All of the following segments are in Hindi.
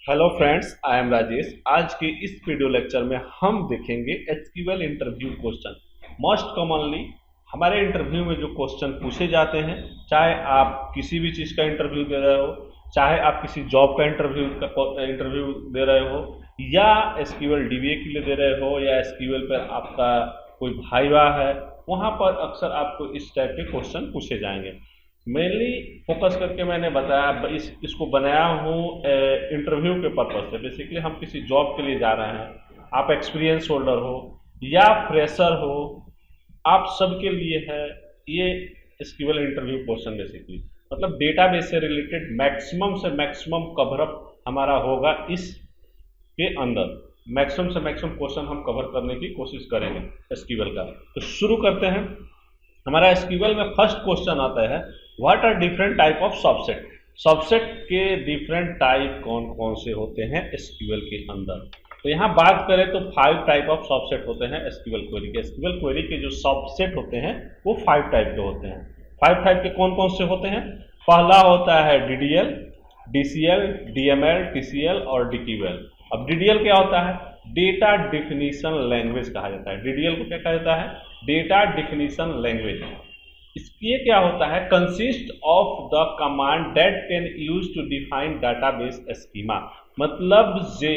Hello friends, I am Rajesh. आज के इस वीडियो लेक्चर में हम देखेंगे SQL interview question. Most commonly हमारे इंटरव्यू में जो क्वेश्चन पूछे जाते हैं, चाहे आप किसी भी चीज़ का इंटरव्यू दे रहे हो, चाहे आप किसी जॉब का इंटरव्यू दे रहे हो, या एसक्यूएल डीबीए के लिए दे रहे हो, या एसक्यूएल पर आपका कोई भाईवा है, वहाँ पर अक्सर आपको इस टाइप के क्वेश्चन पूछे जाएंगे। मेनली फोकस करके मैंने बताया इसको बनाया हूँ इंटरव्यू के पर्पज से। बेसिकली हम किसी जॉब के लिए जा रहे हैं, आप एक्सपीरियंस होल्डर हो या फ्रेशर हो, आप सबके लिए है ये एसक्यूएल इंटरव्यू क्वेश्चन। बेसिकली मतलब डेटाबेस से रिलेटेड मैक्सिमम से मैक्सिमम कवरअप हमारा होगा इसके अंदर। मैक्सिमम से मैक्सिमम क्वेश्चन हम कवर करने की कोशिश करेंगे एसक्यूएल का। तो शुरू करते हैं। हमारा एसक्यूएल में फर्स्ट क्वेश्चन आता है, what are different type of subset. Subset के डिफरेंट टाइप कौन कौन से होते हैं एसक्यूएल के अंदर। तो यहाँ बात करें तो 5 टाइप ऑफ सबसेट होते हैं एसक्यूएल क्वेरी के। एसक्यूएल क्वेरी के जो सबसेट होते हैं वो 5 टाइप के होते हैं। 5 टाइप के कौन कौन से होते हैं? पहला होता है डीडीएल, डीसीएल, डीएमएल, टीसीएल और डीक्यूएल। अब डीडीएल क्या होता है? डेटा डिफिनीशन लैंग्वेज कहा जाता है। डीडीएल को क्या कहा जाता है? Data definition language. इसके क्या होता है? Consist of the command that can use to define database schema. मतलब जे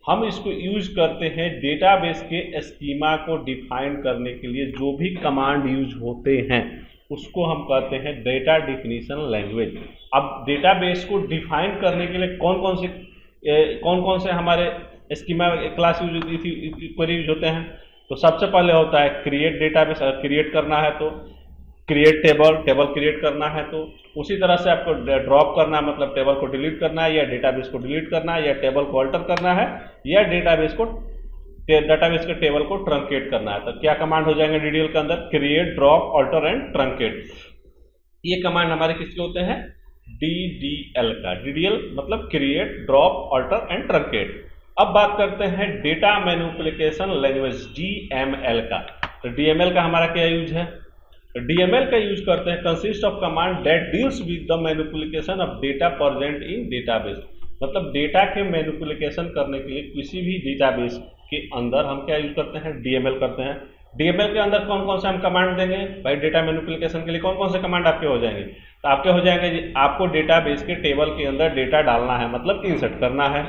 हम इसको यूज करते हैं डेटाबेस के स्कीमा को डिफाइन करने के लिए। जो भी कमांड यूज होते हैं उसको हम कहते हैं डेटा डिफिनीशन लैंग्वेज। अब डेटाबेस को डिफाइन करने के लिए कौन कौन से हमारे स्कीमा क्लास क्वेरी यूज होते हैं? तो सबसे पहले होता है क्रिएट डेटाबेस। अगर क्रिएट करना है तो क्रिएट टेबल क्रिएट करना है तो उसी तरह से आपको ड्रॉप करना है, मतलब टेबल को डिलीट करना है, या डेटाबेस को डिलीट करना है, या टेबल को अल्टर करना है, या डेटाबेस के टेबल को ट्रंकेट करना है। तो क्या कमांड हो जाएंगे डीडीएल के अंदर? Create, drop, alter and truncate. ये कमांड हमारे किसके होते हैं? डीडीएल का। डीडीएल मतलब create, drop, alter and truncate. अब बात करते हैं डेटा मैनिपुलेशन लैंग्वेज डीएमएल का। तो डीएमएल का हमारा क्या यूज है? डीएमएल का यूज करते हैं consist of command that deals with the manipulation of data present in database. मतलब डेटा के मैनिपुलेशन करने के लिए किसी भी डेटाबेस के अंदर हम क्या यूज करते हैं? डीएमएल करते हैं। डीएमएल के अंदर कौन कौन से हम कमांड देंगे भाई? डेटा मैनिपुलेशन के लिए कौन कौन से कमांड आपके हो जाएंगे? तो आपके हो जाएंगे, आपको डेटाबेस के टेबल के अंदर डेटा डालना है, मतलब इंसर्ट करना है।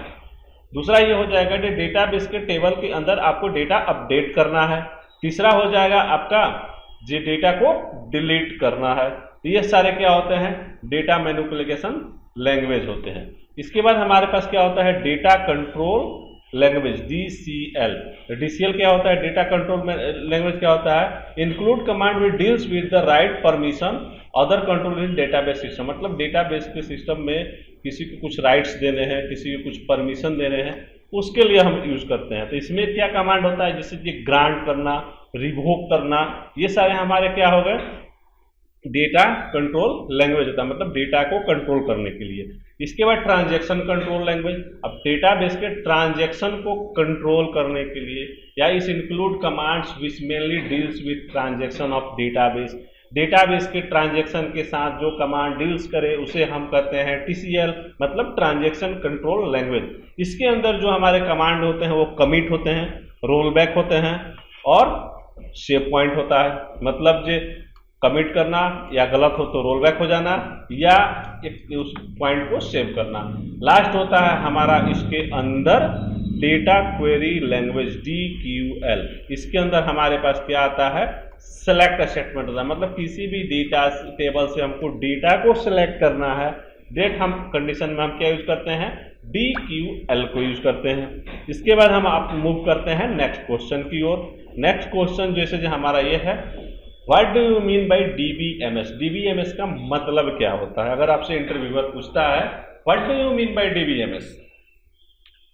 दूसरा ये हो जाएगा कि डेटाबेस के टेबल के अंदर आपको डेटा अपडेट करना है। तीसरा हो जाएगा आपका जो डेटा को डिलीट करना है। तो ये सारे क्या होते हैं? डेटा मैनिपुलेशन लैंग्वेज होते हैं। इसके बाद हमारे पास क्या होता है? Data control language DCL. DCL क्या होता है? डेटा कंट्रोल लैंग्वेज क्या होता है? Include command which deals with the write permission other control in database system. मतलब डेटाबेस के सिस्टम में किसी को कुछ राइट्स देने हैं, किसी को कुछ परमिशन देने हैं, उसके लिए हम यूज करते हैं। तो इसमें क्या कमांड होता है? जैसे कि ग्रांट करना, रिवोक करना, ये सारे हमारे क्या हो गए? डेटा कंट्रोल लैंग्वेज होता है, मतलब डेटा को कंट्रोल करने के लिए। इसके बाद ट्रांजैक्शन कंट्रोल लैंग्वेज। अब डेटाबेस के ट्रांजैक्शन को कंट्रोल करने के लिए, या इस include commands which mainly deals with transaction of database. Database के ट्रांजैक्शन के साथ जो कमांड डील्स करे उसे हम कहते हैं टीसीएल, मतलब ट्रांजैक्शन कंट्रोल लैंग्वेज। इसके अंदर जो हमारे कमांड होते हैं वो कमिट होते हैं, रोल बैक होते हैं और सेव पॉइंट होता है। मतलब जो कमिट करना या गलत हो तो रोल बैक हो जाना, या उस पॉइंट को सेव करना। लास्ट होता है हमारा इसके अंदर डेटा क्वेरी लैंग्वेज डीक्यूएल। इसके अंदर हमारे पास क्या आता है? सेलेक्ट स्टेटमेंट होता है। मतलब किसी भी डेटा टेबल से हमको डेटा को सिलेक्ट करना है, डेट हम कंडीशन में हम क्या यूज करते हैं? डीक्यूएल को यूज करते हैं। इसके बाद हम आप मूव करते हैं नेक्स्ट क्वेश्चन की ओर। नेक्स्ट क्वेश्चन जैसे जो हमारा ये है, what do you mean bye DBMS. DBMS का मतलब क्या होता है? अगर आपसे इंटरव्यूअर पूछता है what do you mean bye DBMS,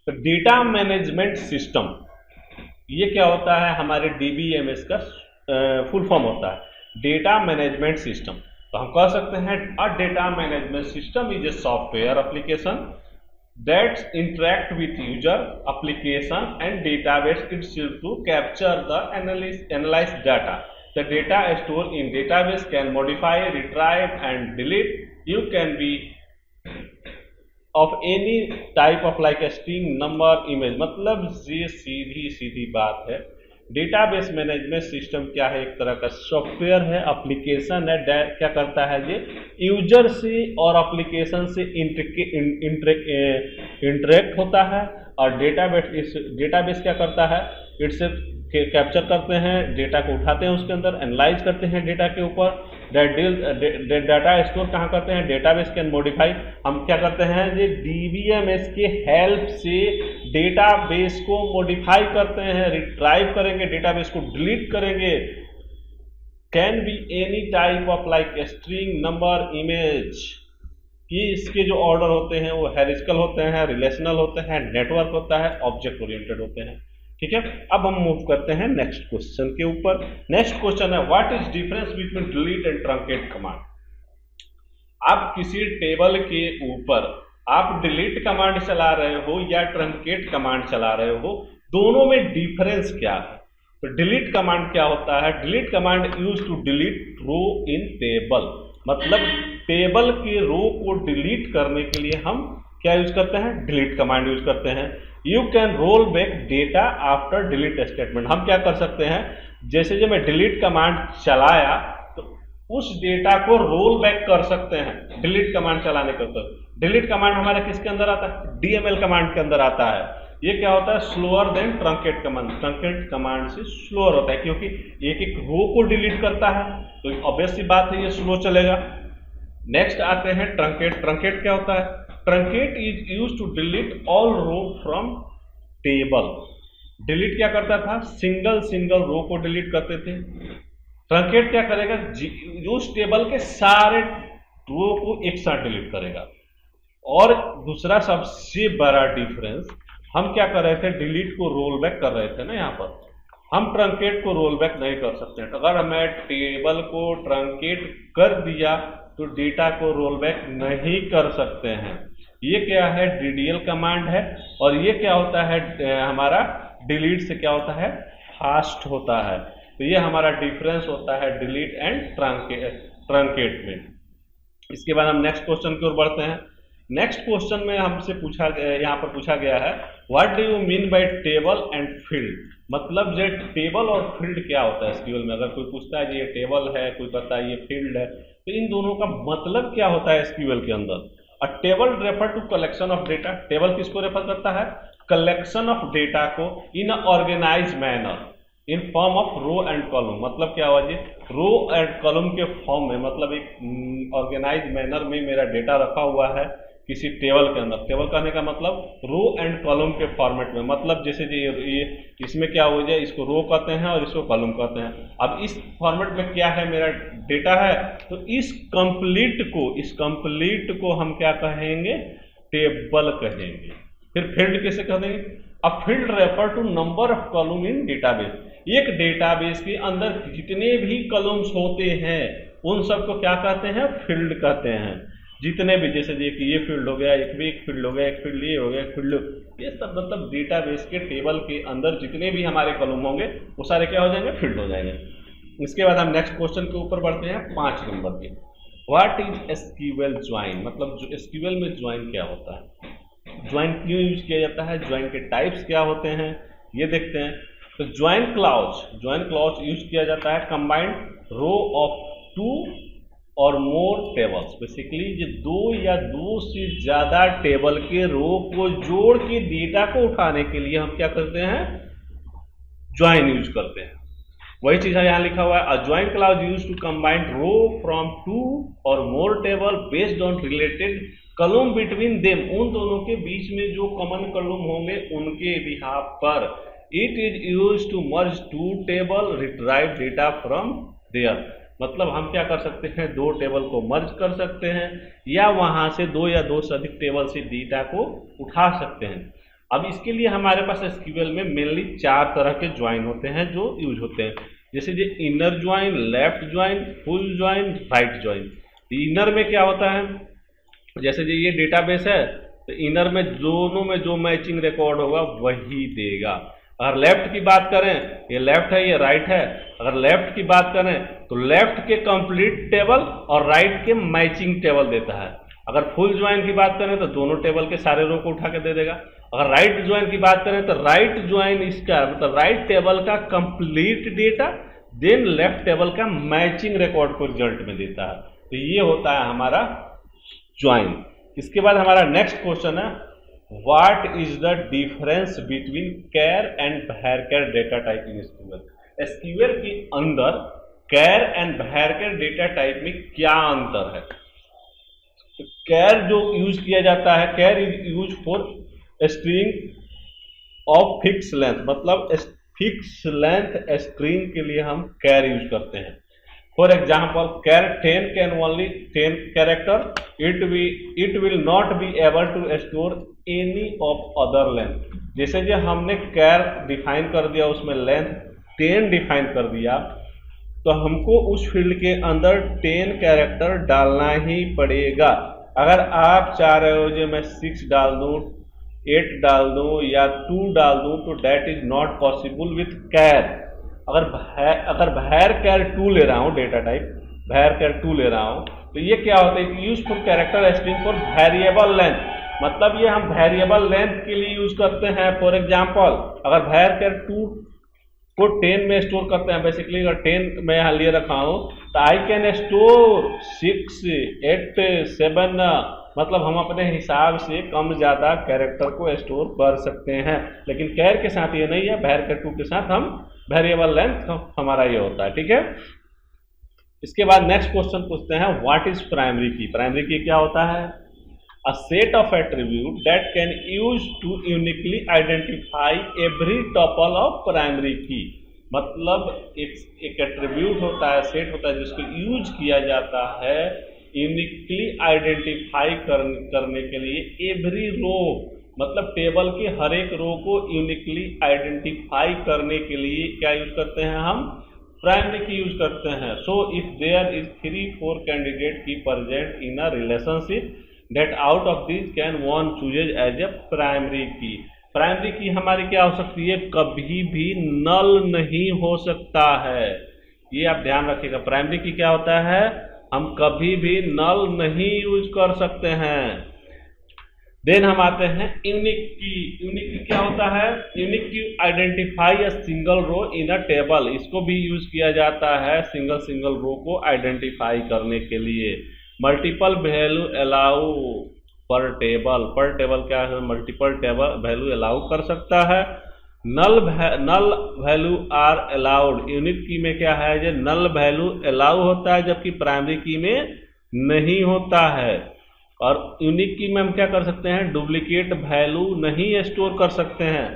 तो डेटा मैनेजमेंट सिस्टम, ये क्या होता है? हमारे डीबीएमएस का फुल फॉर्म होता है डेटा मैनेजमेंट सिस्टम। तो हम कह सकते हैं a data management system is a software application that interact with user application and database itself to capture the analyze data. The data stored in database can modify, retrieve and delete. You can be of any type of like string number image, मतलब ये सीधी सीधी बात है। डेटाबेस मैनेजमेंट सिस्टम क्या है, एक तरह का सॉफ्टवेयर है, एप्लीकेशन है। क्या करता है ये, यूजर से और एप्लीकेशन से इंटरेक्ट होता है, और डेटाबेस क्या करता है, इससे कैप्चर करते हैं, डेटा को उठाते हैं, उसके अंदर एनालाइज करते हैं डेटा के ऊपर, डाटा स्टोर कहाँ करते हैं, डेटाबेस कैन मॉडिफाई। हम क्या करते हैं, ये डीबीएमएस के हेल्प से डेटाबेस को मॉडिफाई करते हैं, रिट्राइव करेंगे, डेटाबेस को डिलीट करेंगे। Can be any type of like string number image, कि इसके जो ऑर्डर होते हैं वो हेरिस्टिकल होते हैं, रिलेशनल होते हैं, नेटवर्क होता है, ऑब्जेक्ट ओरिएंटेड होते हैं। ठीक है, अब हम मूव करते हैं नेक्स्ट क्वेश्चन के ऊपर। नेक्स्ट क्वेश्चन है, what is difference between delete and truncate command. आप किसी टेबल के ऊपर आप डिलीट कमांड चला रहे हो या ट्रंकेट कमांड चला रहे हो, दोनों में डिफरेंस क्या है। तो डिलीट कमांड क्या होता है, delete command use to delete row in table, मतलब टेबल के रो को डिलीट करने के लिए हम क्या यूज करते हैं, डिलीट कमांड यूज करते हैं। You can roll back data after delete statement, हम क्या कर सकते हैं, जैसे जब मैं डिलीट कमांड चलाया तो उस डेटा को रोल बैक कर सकते हैं डिलीट कमांड चलाने के ऊपर। डिलीट कमांड हमारे किसके अंदर आता है, डीएमएल कमांड के अंदर आता है। ये क्या होता है, slower then truncate command, truncate command से स्लोअर होता है, क्योंकि एक एक रो को डिलीट करता है, तो ऑब्वियस सी बात है ये स्लो चलेगा। नेक्स्ट आते हैं ट्रंकेट। ट्रंकेट क्या होता है, truncate is use to delete all row from table. Delete क्या करता था, सिंगल रो को डिलीट करते थे। ट्रंकेट क्या करेगा, उस टेबल के सारे रो को एक साथ डिलीट करेगा। और दूसरा सबसे बड़ा डिफरेंस, हम क्या कर रहे थे, डिलीट को रोल बैक कर रहे थे ना, यहाँ पर हम ट्रंकेट को रोल बैक नहीं कर सकते। अगर मैं टेबल को ट्रंकेट कर दिया तो डेटा को रोल बैक नहीं कर सकते हैं। ये क्या है, डीडीएल कमांड है, और ये क्या होता है, हमारा डिलीट से क्या होता है, फास्ट होता है। तो ये हमारा डिफरेंस होता है डिलीट एंड ट्रंकेट में। इसके बाद हम नेक्स्ट क्वेश्चन की ओर बढ़ते हैं। नेक्स्ट क्वेश्चन में हमसे यहाँ पर पूछा गया है, what do you mean bye table and field, मतलब जो टेबल और फील्ड क्या होता है एसक्यूएल में। अगर कोई पूछता है ये टेबल है, कोई कहता है ये फील्ड है, तो इन दोनों का मतलब क्या होता है एसक्यूएल के अंदर। A table refer to collection of data, table किसको रेफर करता है, कलेक्शन ऑफ डेटा को in organise manner in form of row and column. मतलब क्या हुआ जी, रो एंड कॉलम के फॉर्म में, मतलब एक ऑर्गेनाइज मैनर में मेरा डेटा रखा हुआ है किसी टेबल के अंदर। टेबल कहने का मतलब रो एंड कॉलम के फॉर्मेट में, मतलब जैसे ये इसमें क्या हो जाए, इसको रो कहते हैं और इसको कॉलम कहते हैं। अब इस फॉर्मेट में क्या है, मेरा डेटा है, तो इस कंप्लीट को हम क्या कहेंगे, टेबल कहेंगे। फिर फील्ड कैसे कह देंगे, अब field refer to number of column in database. एक डेटाबेस के अंदर जितने भी कॉलम्स होते हैं उन सबको क्या कहते हैं, फील्ड कहते हैं। जितने भी, जैसे ये फील्ड हो गया, एक फील्ड हो गया, एक फील्ड ये हो गया, एक फील्ड, ये सब मतलब डेटाबेस के टेबल के अंदर जितने भी हमारे कॉलम होंगे वो सारे क्या हो जाएंगे, फील्ड हो जाएंगे। इसके बाद हम नेक्स्ट क्वेश्चन के ऊपर बढ़ते हैं 5 नंबर के। व्हाट इज एसक्यूएल ज्वाइन, मतलब जो एसक्यूएल में ज्वाइन क्या होता है, ज्वाइन क्यों यूज किया जाता है, ज्वाइन के टाइप्स क्या होते हैं, ये देखते हैं। तो ज्वाइन क्लॉज यूज किया जाता है कंबाइंड रो ऑफ 2 और मोर टेबल्स। बेसिकली ये 2 या 2 से ज्यादा टेबल के रो को जोड़ के डेटा को उठाने के लिए हम क्या करते हैं, ज्वाइन यूज करते हैं। वही चीज है यहाँ लिखा हुआ है, a join clause use to combine row from 2 और more table based on related column between them, उन दोनों के बीच में जो कॉमन कॉलम होंगे उनके बिहाफ पर। It is use to merge 2 table retrieve data from there, मतलब हम क्या कर सकते हैं, 2 टेबल को मर्ज कर सकते हैं या वहां से 2 या 2 से अधिक टेबल से डेटा को उठा सकते हैं। अब इसके लिए हमारे पास एसक्यूएल में मेनली 4 तरह के ज्वाइन होते हैं जो यूज होते हैं, जैसे ये inner join, left join, full join, right join. Inner में क्या होता है, जैसे ये डेटाबेस है तो इनर में दोनों में जो मैचिंग रिकॉर्ड होगा वही देगा। अगर लेफ्ट की बात करें, ये लेफ्ट है, ये राइट है, अगर लेफ्ट की बात करें तो लेफ्ट के कंप्लीट टेबल और राइट के मैचिंग टेबल देता है। अगर फुल ज्वाइन की बात करें तो दोनों टेबल के सारे रो को उठा के दे देगा। अगर राइट ज्वाइन की बात करें तो राइट ज्वाइन इसका मतलब राइट टेबल का complete data, then left table का मैचिंग रिकॉर्ड को रिजल्ट में देता है। तो ये होता है हमारा ज्वाइन। इसके बाद हमारा नेक्स्ट क्वेश्चन है, what is the difference between char and varchar data type in SQL. SQL के अंदर char and varchar data type में क्या अंतर है। तो कैर जो यूज किया जाता है, char is use for string of fix length, मतलब फिक्स लेंथ स्ट्रिंग के लिए हम कैर यूज करते हैं। For example char 10 can only 10 character, it will not be able to store any of other length. जैसे जो हमने कैर डिफाइन कर दिया, उसमें लेंथ 10 डिफाइन कर दिया, तो हमको उस फील्ड के अंदर 10 कैरेक्टर डालना ही पड़ेगा। अगर आप चाह रहे हो जो मैं 6 डाल दूं, 8 डाल दूं या 2 डाल दूं, तो date is not possible with char. अगर varchar 2 ले रहा हूं, डेटा टाइप varchar 2 ले रहा हूं, तो ये क्या होता है, use for character string for variable length, मतलब ये हम वेरिएबल लेंथ के लिए यूज करते हैं। फॉर एग्जाम्पल अगर varchar 2 को 10 में स्टोर करते हैं, बेसिकली अगर 10 मैं यहाँ लिए रखा हूँ, तो आई कैन स्टोर 6, 8, 7, मतलब हम अपने हिसाब से कम ज़्यादा कैरेक्टर को स्टोर कर सकते हैं। लेकिन कैर के साथ ये नहीं है, varchar 2 के साथ हम वेरिएबल लेंथ हमारा ये होता है। ठीक है, इसके बाद नेक्स्ट क्वेश्चन पूछते हैं, what is primary key. Primary key क्या होता है, a set of attribute that can use to uniquely identify every tuple of primary key. मतलब एक एट्रीब्यूट होता है, सेट होता है, जिसको यूज किया जाता है यूनिकली आइडेंटिफाई करने के लिए एवरी रो, मतलब टेबल के हर एक रो को यूनिकली आइडेंटिफाई करने के लिए क्या यूज करते हैं, हम प्राइमरी की यूज करते हैं। So if there is 3-4 candidate key present in a relationship that out of this can one chooses as a primary key. Primary key हमारी क्या हो सकती है, कभी भी नल नहीं हो सकता है, ये आप ध्यान रखिएगा। प्राइमरी की क्या होता है, हम कभी भी नल नहीं यूज कर सकते हैं। देन हम आते हैं यूनिक की। यूनिक की क्या होता है, unique key identify a single row in a table, इसको भी यूज किया जाता है सिंगल रो को आइडेंटिफाई करने के लिए। मल्टीपल वैल्यू अलाउ पर टेबल क्या है, मल्टीपल टेबल वैल्यू अलाउ कर सकता है। Null value are allowed, unique key में क्या है, जो नल वैल्यू अलाउ होता है जबकि प्राइमरी की में नहीं होता है। और यूनिक की में हम क्या कर सकते हैं, डुप्लीकेट वैल्यू नहीं स्टोर कर सकते हैं,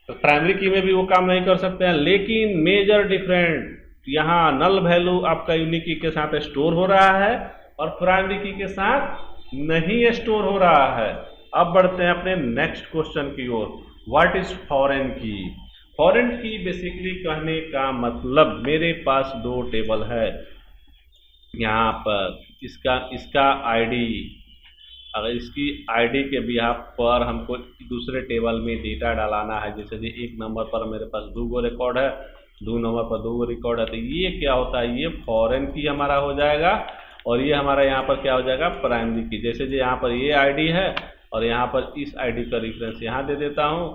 तो प्राइमरी की में भी वो काम नहीं कर सकते हैं। लेकिन मेजर डिफरेंट, यहाँ नल वैल्यू आपका यूनिक की के साथ स्टोर हो रहा है और प्राइमरी की के साथ नहीं स्टोर हो रहा है। अब बढ़ते हैं अपने नेक्स्ट क्वेश्चन की ओर, व्हाट इज फॉरेन की। फॉरेन की बेसिकली कहने का मतलब, मेरे पास 2 टेबल है, यहाँ पर इसका आईडी, अगर इसकी आईडी के बिहाफ पर हमको दूसरे टेबल में डेटा डालाना है, जैसे कि 1 नंबर पर मेरे पास 2 गो रिकॉर्ड है, 2 नंबर पर 2 गो रिकॉर्ड है, तो ये क्या होता है, ये फॉरेन की हमारा हो जाएगा और ये हमारा यहाँ पर क्या हो जाएगा, प्राइमरी की। जैसे जो यहाँ पर ये आईडी है और यहाँ पर इस आईडी का रेफरेंस यहाँ दे देता हूँ।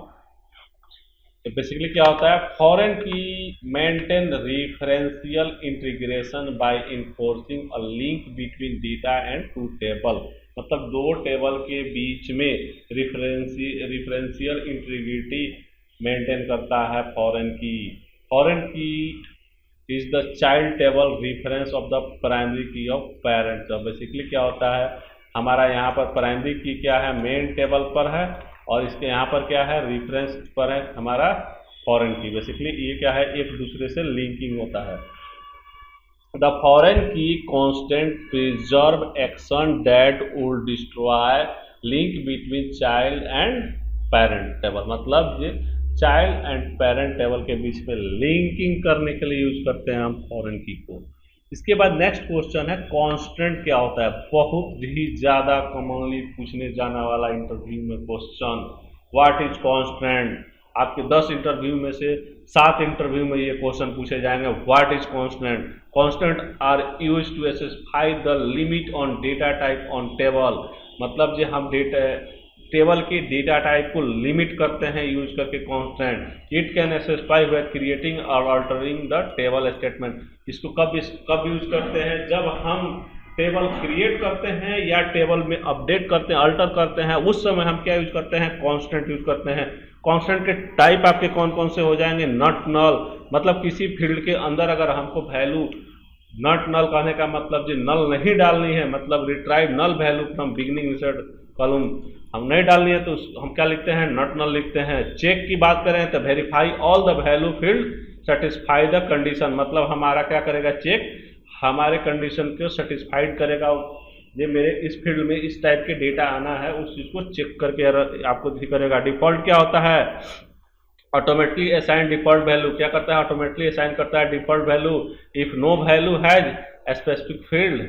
तो बेसिकली क्या होता है, फॉरेन की maintain referential integration by enforcing a link between data and 2 table, मतलब 2 टेबल के बीच में रेफरेंशियल इंटीग्रिटी मेंटेन करता है फॉरेन की। फॉरेन की is the child table reference of the primary की ऑफ पेरेंट। तो बेसिकली क्या होता है, हमारा यहाँ पर प्राइमरी की क्या है, मेन टेबल पर है और इसके यहाँ पर क्या है, रेफरेंस पर है हमारा फॉरेन की। बेसिकली ये क्या है, एक दूसरे से लिंकिंग होता है। द फॉरेन की constant preserve action that would destroy link between child and parent table, मतलब ये चाइल्ड एंड पेरेंट टेबल के बीच में लिंकिंग करने के लिए यूज करते हैं हम फॉरेन की को। इसके बाद नेक्स्ट क्वेश्चन है, कांस्टेंट क्या होता है, बहुत ही ज़्यादा कॉमनली पूछने जाने वाला इंटरव्यू में क्वेश्चन, व्हाट इज कांस्टेंट। आपके 10 इंटरव्यू में से 7 इंटरव्यू में ये क्वेश्चन पूछे जाएंगे। What is constant? Constant are used to specify the limit on data type on table. मतलब जो हम टेबल के डेटा टाइप को लिमिट करते हैं यूज करके constant. It can specify when creating और अल्टरिंग द टेबल स्टेटमेंट। इसको कब यूज करते हैं? जब हम टेबल क्रिएट करते हैं या टेबल में अपडेट करते हैं, अल्टर करते हैं, उस समय हम क्या यूज करते हैं? कांस्टेंट यूज करते हैं। कांस्टेंट के टाइप आपके कौन कौन से हो जाएंगे? नॉट नल, मतलब किसी फील्ड के अंदर अगर हमको वैल्यू, नॉट नल कहने का मतलब जो नल नहीं डालनी है, मतलब retrieve null value from beginning insert column हम नहीं डालनी है तो हम क्या लिखते हैं? नॉट नल लिखते हैं। चेक की बात करें तो verify all the value field satisfy the condition, मतलब हमारा क्या करेगा? चेक हमारे कंडीशन को सेटिस्फाइड करेगा। ये मेरे इस फील्ड में इस टाइप के डेटा आना है, उस चीज़ को चेक करके आपको करेगा। डिफॉल्ट क्या होता है? Automatically assign default value. क्या करता है? ऑटोमेटिकली असाइन करता है default value. If no value has specific field,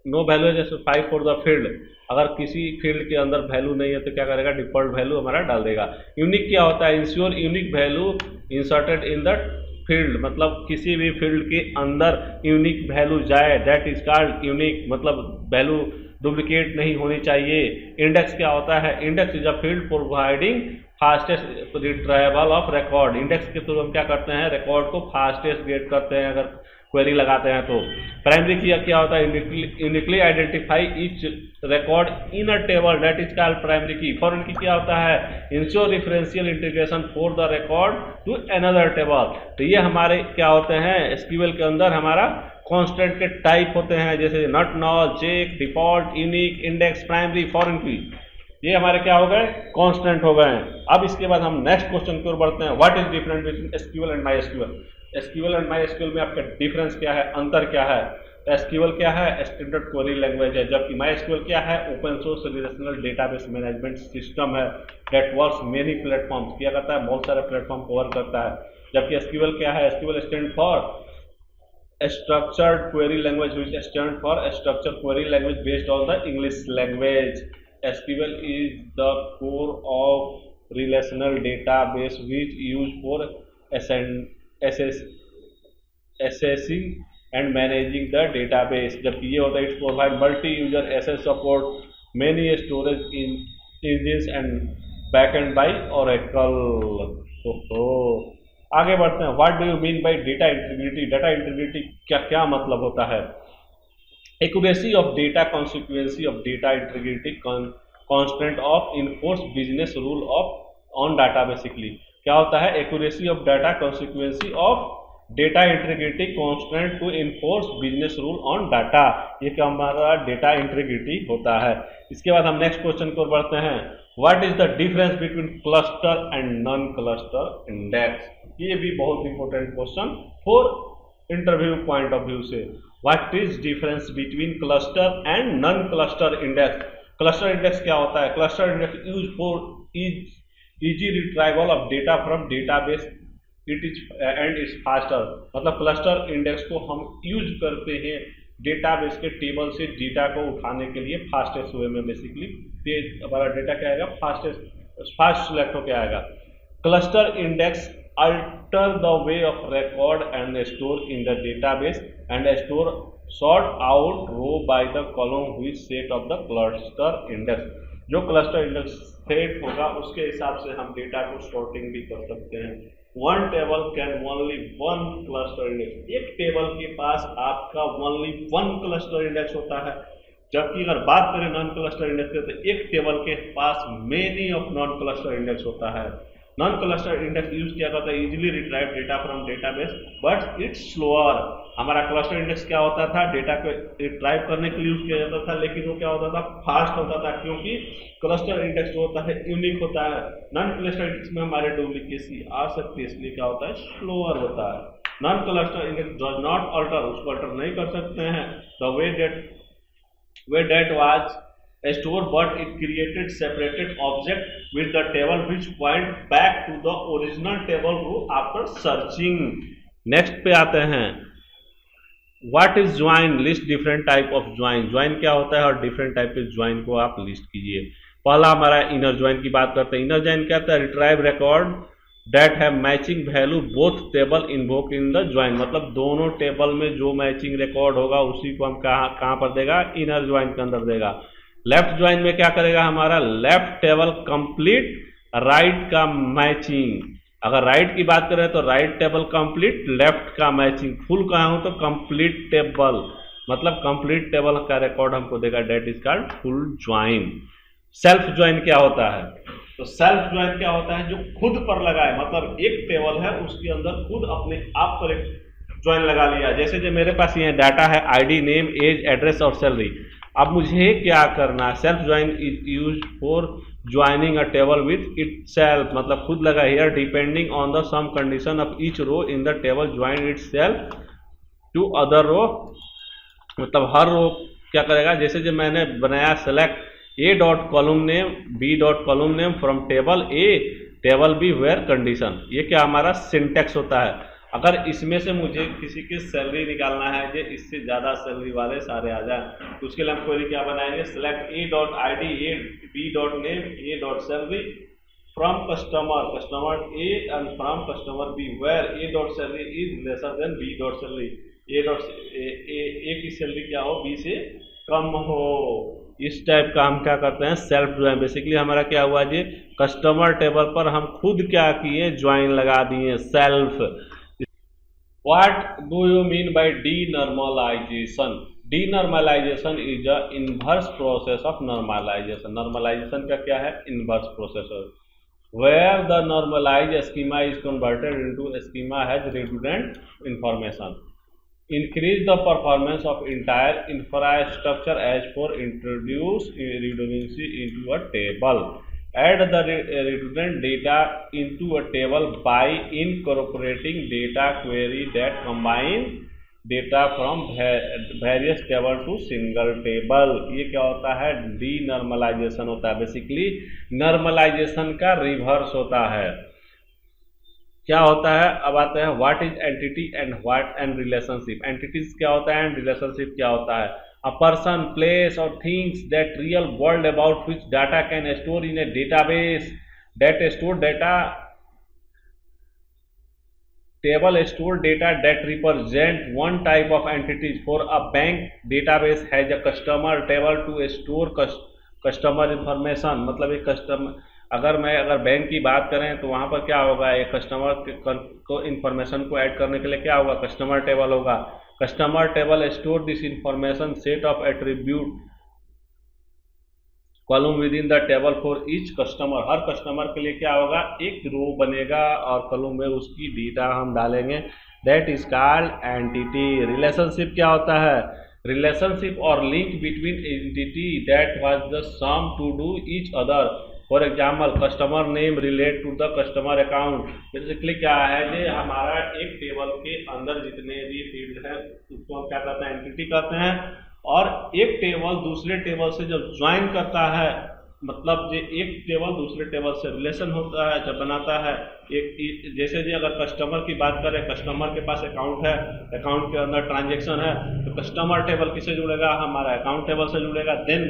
no value has specified for the field, अगर किसी फील्ड के अंदर वैल्यू नहीं है तो क्या करेगा? डिफॉल्ट वैल्यू हमारा डाल देगा। यूनिक क्या होता है? Ensure unique value inserted in the field, मतलब किसी भी फील्ड के अंदर यूनिक वैल्यू जाए, दैट इज कॉल्ड यूनिक, मतलब वैल्यू डुप्लीकेट नहीं होनी चाहिए। इंडेक्स क्या होता है? Index is a field providing fastest retrieval of record. Index के थ्रू हम क्या करते हैं? रिकॉर्ड को फास्टेस्ट गेट करते हैं अगर क्वेरी लगाते हैं तो। प्राइमरी की क्या होता है? Uniquely identify each record in a table, that is called primary key. Foreign key क्या होता है? Ensure referential integration for the record to another table. तो ये हमारे क्या होते हैं? एसक्यूएल के अंदर हमारा कांस्टेंट के टाइप होते हैं, जैसे not null, check, default, unique, index, primary, foreign key. ये हमारे क्या हो गए? कांस्टेंट हो गए। अब इसके बाद हम नेक्स्ट क्वेश्चन की ओर बढ़ते हैं। What is difference between SQL and MySQL? SQL and MySQL में आपका डिफरेंस क्या है? अंतर क्या है? एसक्यूएल क्या है? स्टैंडर्ड क्वेरी लैंग्वेज है, जबकि माईएसक्यूएल क्या है? Open source relational database management system है दैट वर्क्स मेनी प्लेटफॉर्म्स, किया करता है बहुत सारे प्लेटफॉर्म कवर करता है। जबकि एसक्यूएल क्या है? SQL stand for structured query language, which stand for structured query language based on the English language. SQL is the core of relational database which used for assessing and managing the database. जबकि ये होता है, it provide multi-user access support, many storage engines and backend by Oracle. आगे बढ़ते हैं। What do you mean by data integrity? Data integrity क्या क्या मतलब होता है? Accuracy of data, consistency of data integrity, constant of enforce business rule of on data. Basically क्या होता है? Accuracy of data, consistency of data integrity, constant to enforce business rule on data. ये क्या हमारा डेटा इंटीग्रिटी होता है। इसके बाद हम नेक्स्ट क्वेश्चन की ओर बढ़ते हैं। What is the difference between cluster and non cluster index? ये भी बहुत important question for interview point of view से। What is difference between cluster and non cluster index? Cluster index क्या होता है? Cluster index use for easy retrieval of data from database, it is and is faster. मतलब क्लस्टर इंडेक्स को हम यूज करते हैं डेटाबेस के टेबल से डेटा को उठाने के लिए फास्टेस्ट वे में। बेसिकली हमारा डेटा क्या आएगा? फास्ट सिलेक्ट होकर आएगा। Cluster index alter the way of record and store in the database and store sort out row by the column which set of the cluster index. जो क्लस्टर इंडेक्स सेट होगा उसके हिसाब से हम डेटा को सॉर्टिंग भी कर सकते हैं। One table can only one cluster index, एक टेबल के पास आपका ओनली वन क्लस्टर इंडेक्स होता है। जबकि अगर बात करें नॉन क्लस्टर इंडेक्स की तो एक टेबल के पास many of non cluster index होता है। नॉन क्लस्टर इंडेक्स यूज किया जाता है easily retrieve data from database but it's slower. हमारा क्लस्टर इंडेक्स क्या होता था? डेटा को रिट्राइव करने के लिए यूज किया जाता था, लेकिन वो क्या होता था? फास्ट होता था, क्योंकि क्लस्टर इंडेक्स जो होता है यूनिक होता है। नॉन क्लस्टर इंडेक्स में हमारे डुप्लीकेसी आ सकती है, इसलिए क्या होता है? स्लोअर होता है। Non cluster index does not alter, उसको अल्टर नहीं कर सकते हैं the way that was store, but it created separated object with the table which point back to the original table row after searching. Next पे आते हैं। What is join? List different type of join. Join क्या होता है और डिफरेंट टाइप के ज्वाइन को आप लिस्ट कीजिए। पहला हमारा इनर ज्वाइन की बात करते हैं। इनर ज्वाइन क्या होता है? Retrieve record that have matching value both table invoke in the join, मतलब दोनों टेबल में जो मैचिंग रिकॉर्ड होगा उसी को हम कहाँ पर देगा, इनर ज्वाइन के अंदर देगा। लेफ्ट ज्वाइन में क्या करेगा हमारा, लेफ्ट टेबल कंप्लीट राइट का मैचिंग, अगर राइट की बात करें तो राइट टेबल कंप्लीट लेफ्ट का मैचिंग, फुल कहा हूं तो कंप्लीट टेबल, मतलब कंप्लीट टेबल का रिकॉर्ड हमको देगा, that is called full join. Self join क्या होता है, तो सेल्फ ज्वाइन क्या होता है, जो खुद पर लगाए, मतलब एक टेबल है उसके अंदर खुद अपने आप पर एक ज्वाइन लगा लिया। जैसे जो मेरे पास ये डाटा है आईडी, नेम, एज, एड्रेस और सैलरी, अब मुझे क्या करना है, self join is used for joining a table with itself, मतलब खुद लगा here depending on the some condition of each row in the table join itself to other row, मतलब हर रो क्या करेगा, जैसे जो मैंने बनाया select A dot column name B dot column name from table A table B where condition, ये क्या हमारा सिंटेक्स होता है। अगर इसमें से मुझे किसी की सैलरी निकालना है जो इससे ज़्यादा सैलरी वाले सारे आ जाए, तो उसके लिए हम क्वेरी क्या बनाएंगे, select A dot I D A B dot name A dot salary from customer A and from customer B where A dot salary is lesser than B dot salary, A की सैलरी क्या हो, बी से कम हो। इस टाइप का हम क्या करते हैं, सेल्फ ज्वाइन। बेसिकली हमारा क्या हुआ जी, कस्टमर टेबल पर हम खुद क्या किए, ज्वाइन लगा दिए, self. What do you mean by denormalization? Denormalization is a inverse process of normalization. Normalization का क्या है, inverse process, where the normalize schema is converted into schema has redundant information, increase the performance of entire infrastructure as for introduce redundancy into a table, add the redundant data into a table by incorporating data query that combine data from various table to single table। ये क्या होता है, डीनॉर्मलाइजेशन होता है। बेसिकली नॉर्मलाइजेशन का रिवर्स होता है। क्या होता है, अब आते हैं what is entity and relationship. Entities क्या होता है एंड रिलेशनशिप क्या होता है, अ पर्सन, प्लेस और things that real world about which data can store in a database, that store data table store data that represent one type of entities. For a bank database has a customer table to store customer information, मतलब एक कस्टमर, अगर बैंक की बात करें तो वहाँ पर क्या होगा, एक कस्टमर को इन्फॉर्मेशन को ऐड करने के लिए क्या होगा, कस्टमर टेबल होगा। Customer table store this information set of attribute column with in the table for each customer. Her customer के लिए क्या होगा, एक रो बनेगा और कॉलम में उसकी डेटा हम डालेंगे, that is called entity. Relationship क्या होता है, रिलेशनशिप और link between entity that was the some to do each other. For example customer name relate to the customer account. Basically क्या है कि हमारा एक टेबल के अंदर जितने भी फील्ड हैं उसको हम क्या कहते हैं, एंटिटी कहते हैं। और एक टेबल दूसरे टेबल से जब ज्वाइन करता है, मतलब जो एक टेबल दूसरे टेबल से रिलेशन होता है, जब बनाता है एक, जैसे जी अगर कस्टमर की बात करें, कस्टमर के पास अकाउंट है, अकाउंट के अंदर ट्रांजेक्शन है, तो कस्टमर टेबल किससे जुड़ेगा, हमारा अकाउंट टेबल से जुड़ेगा। देन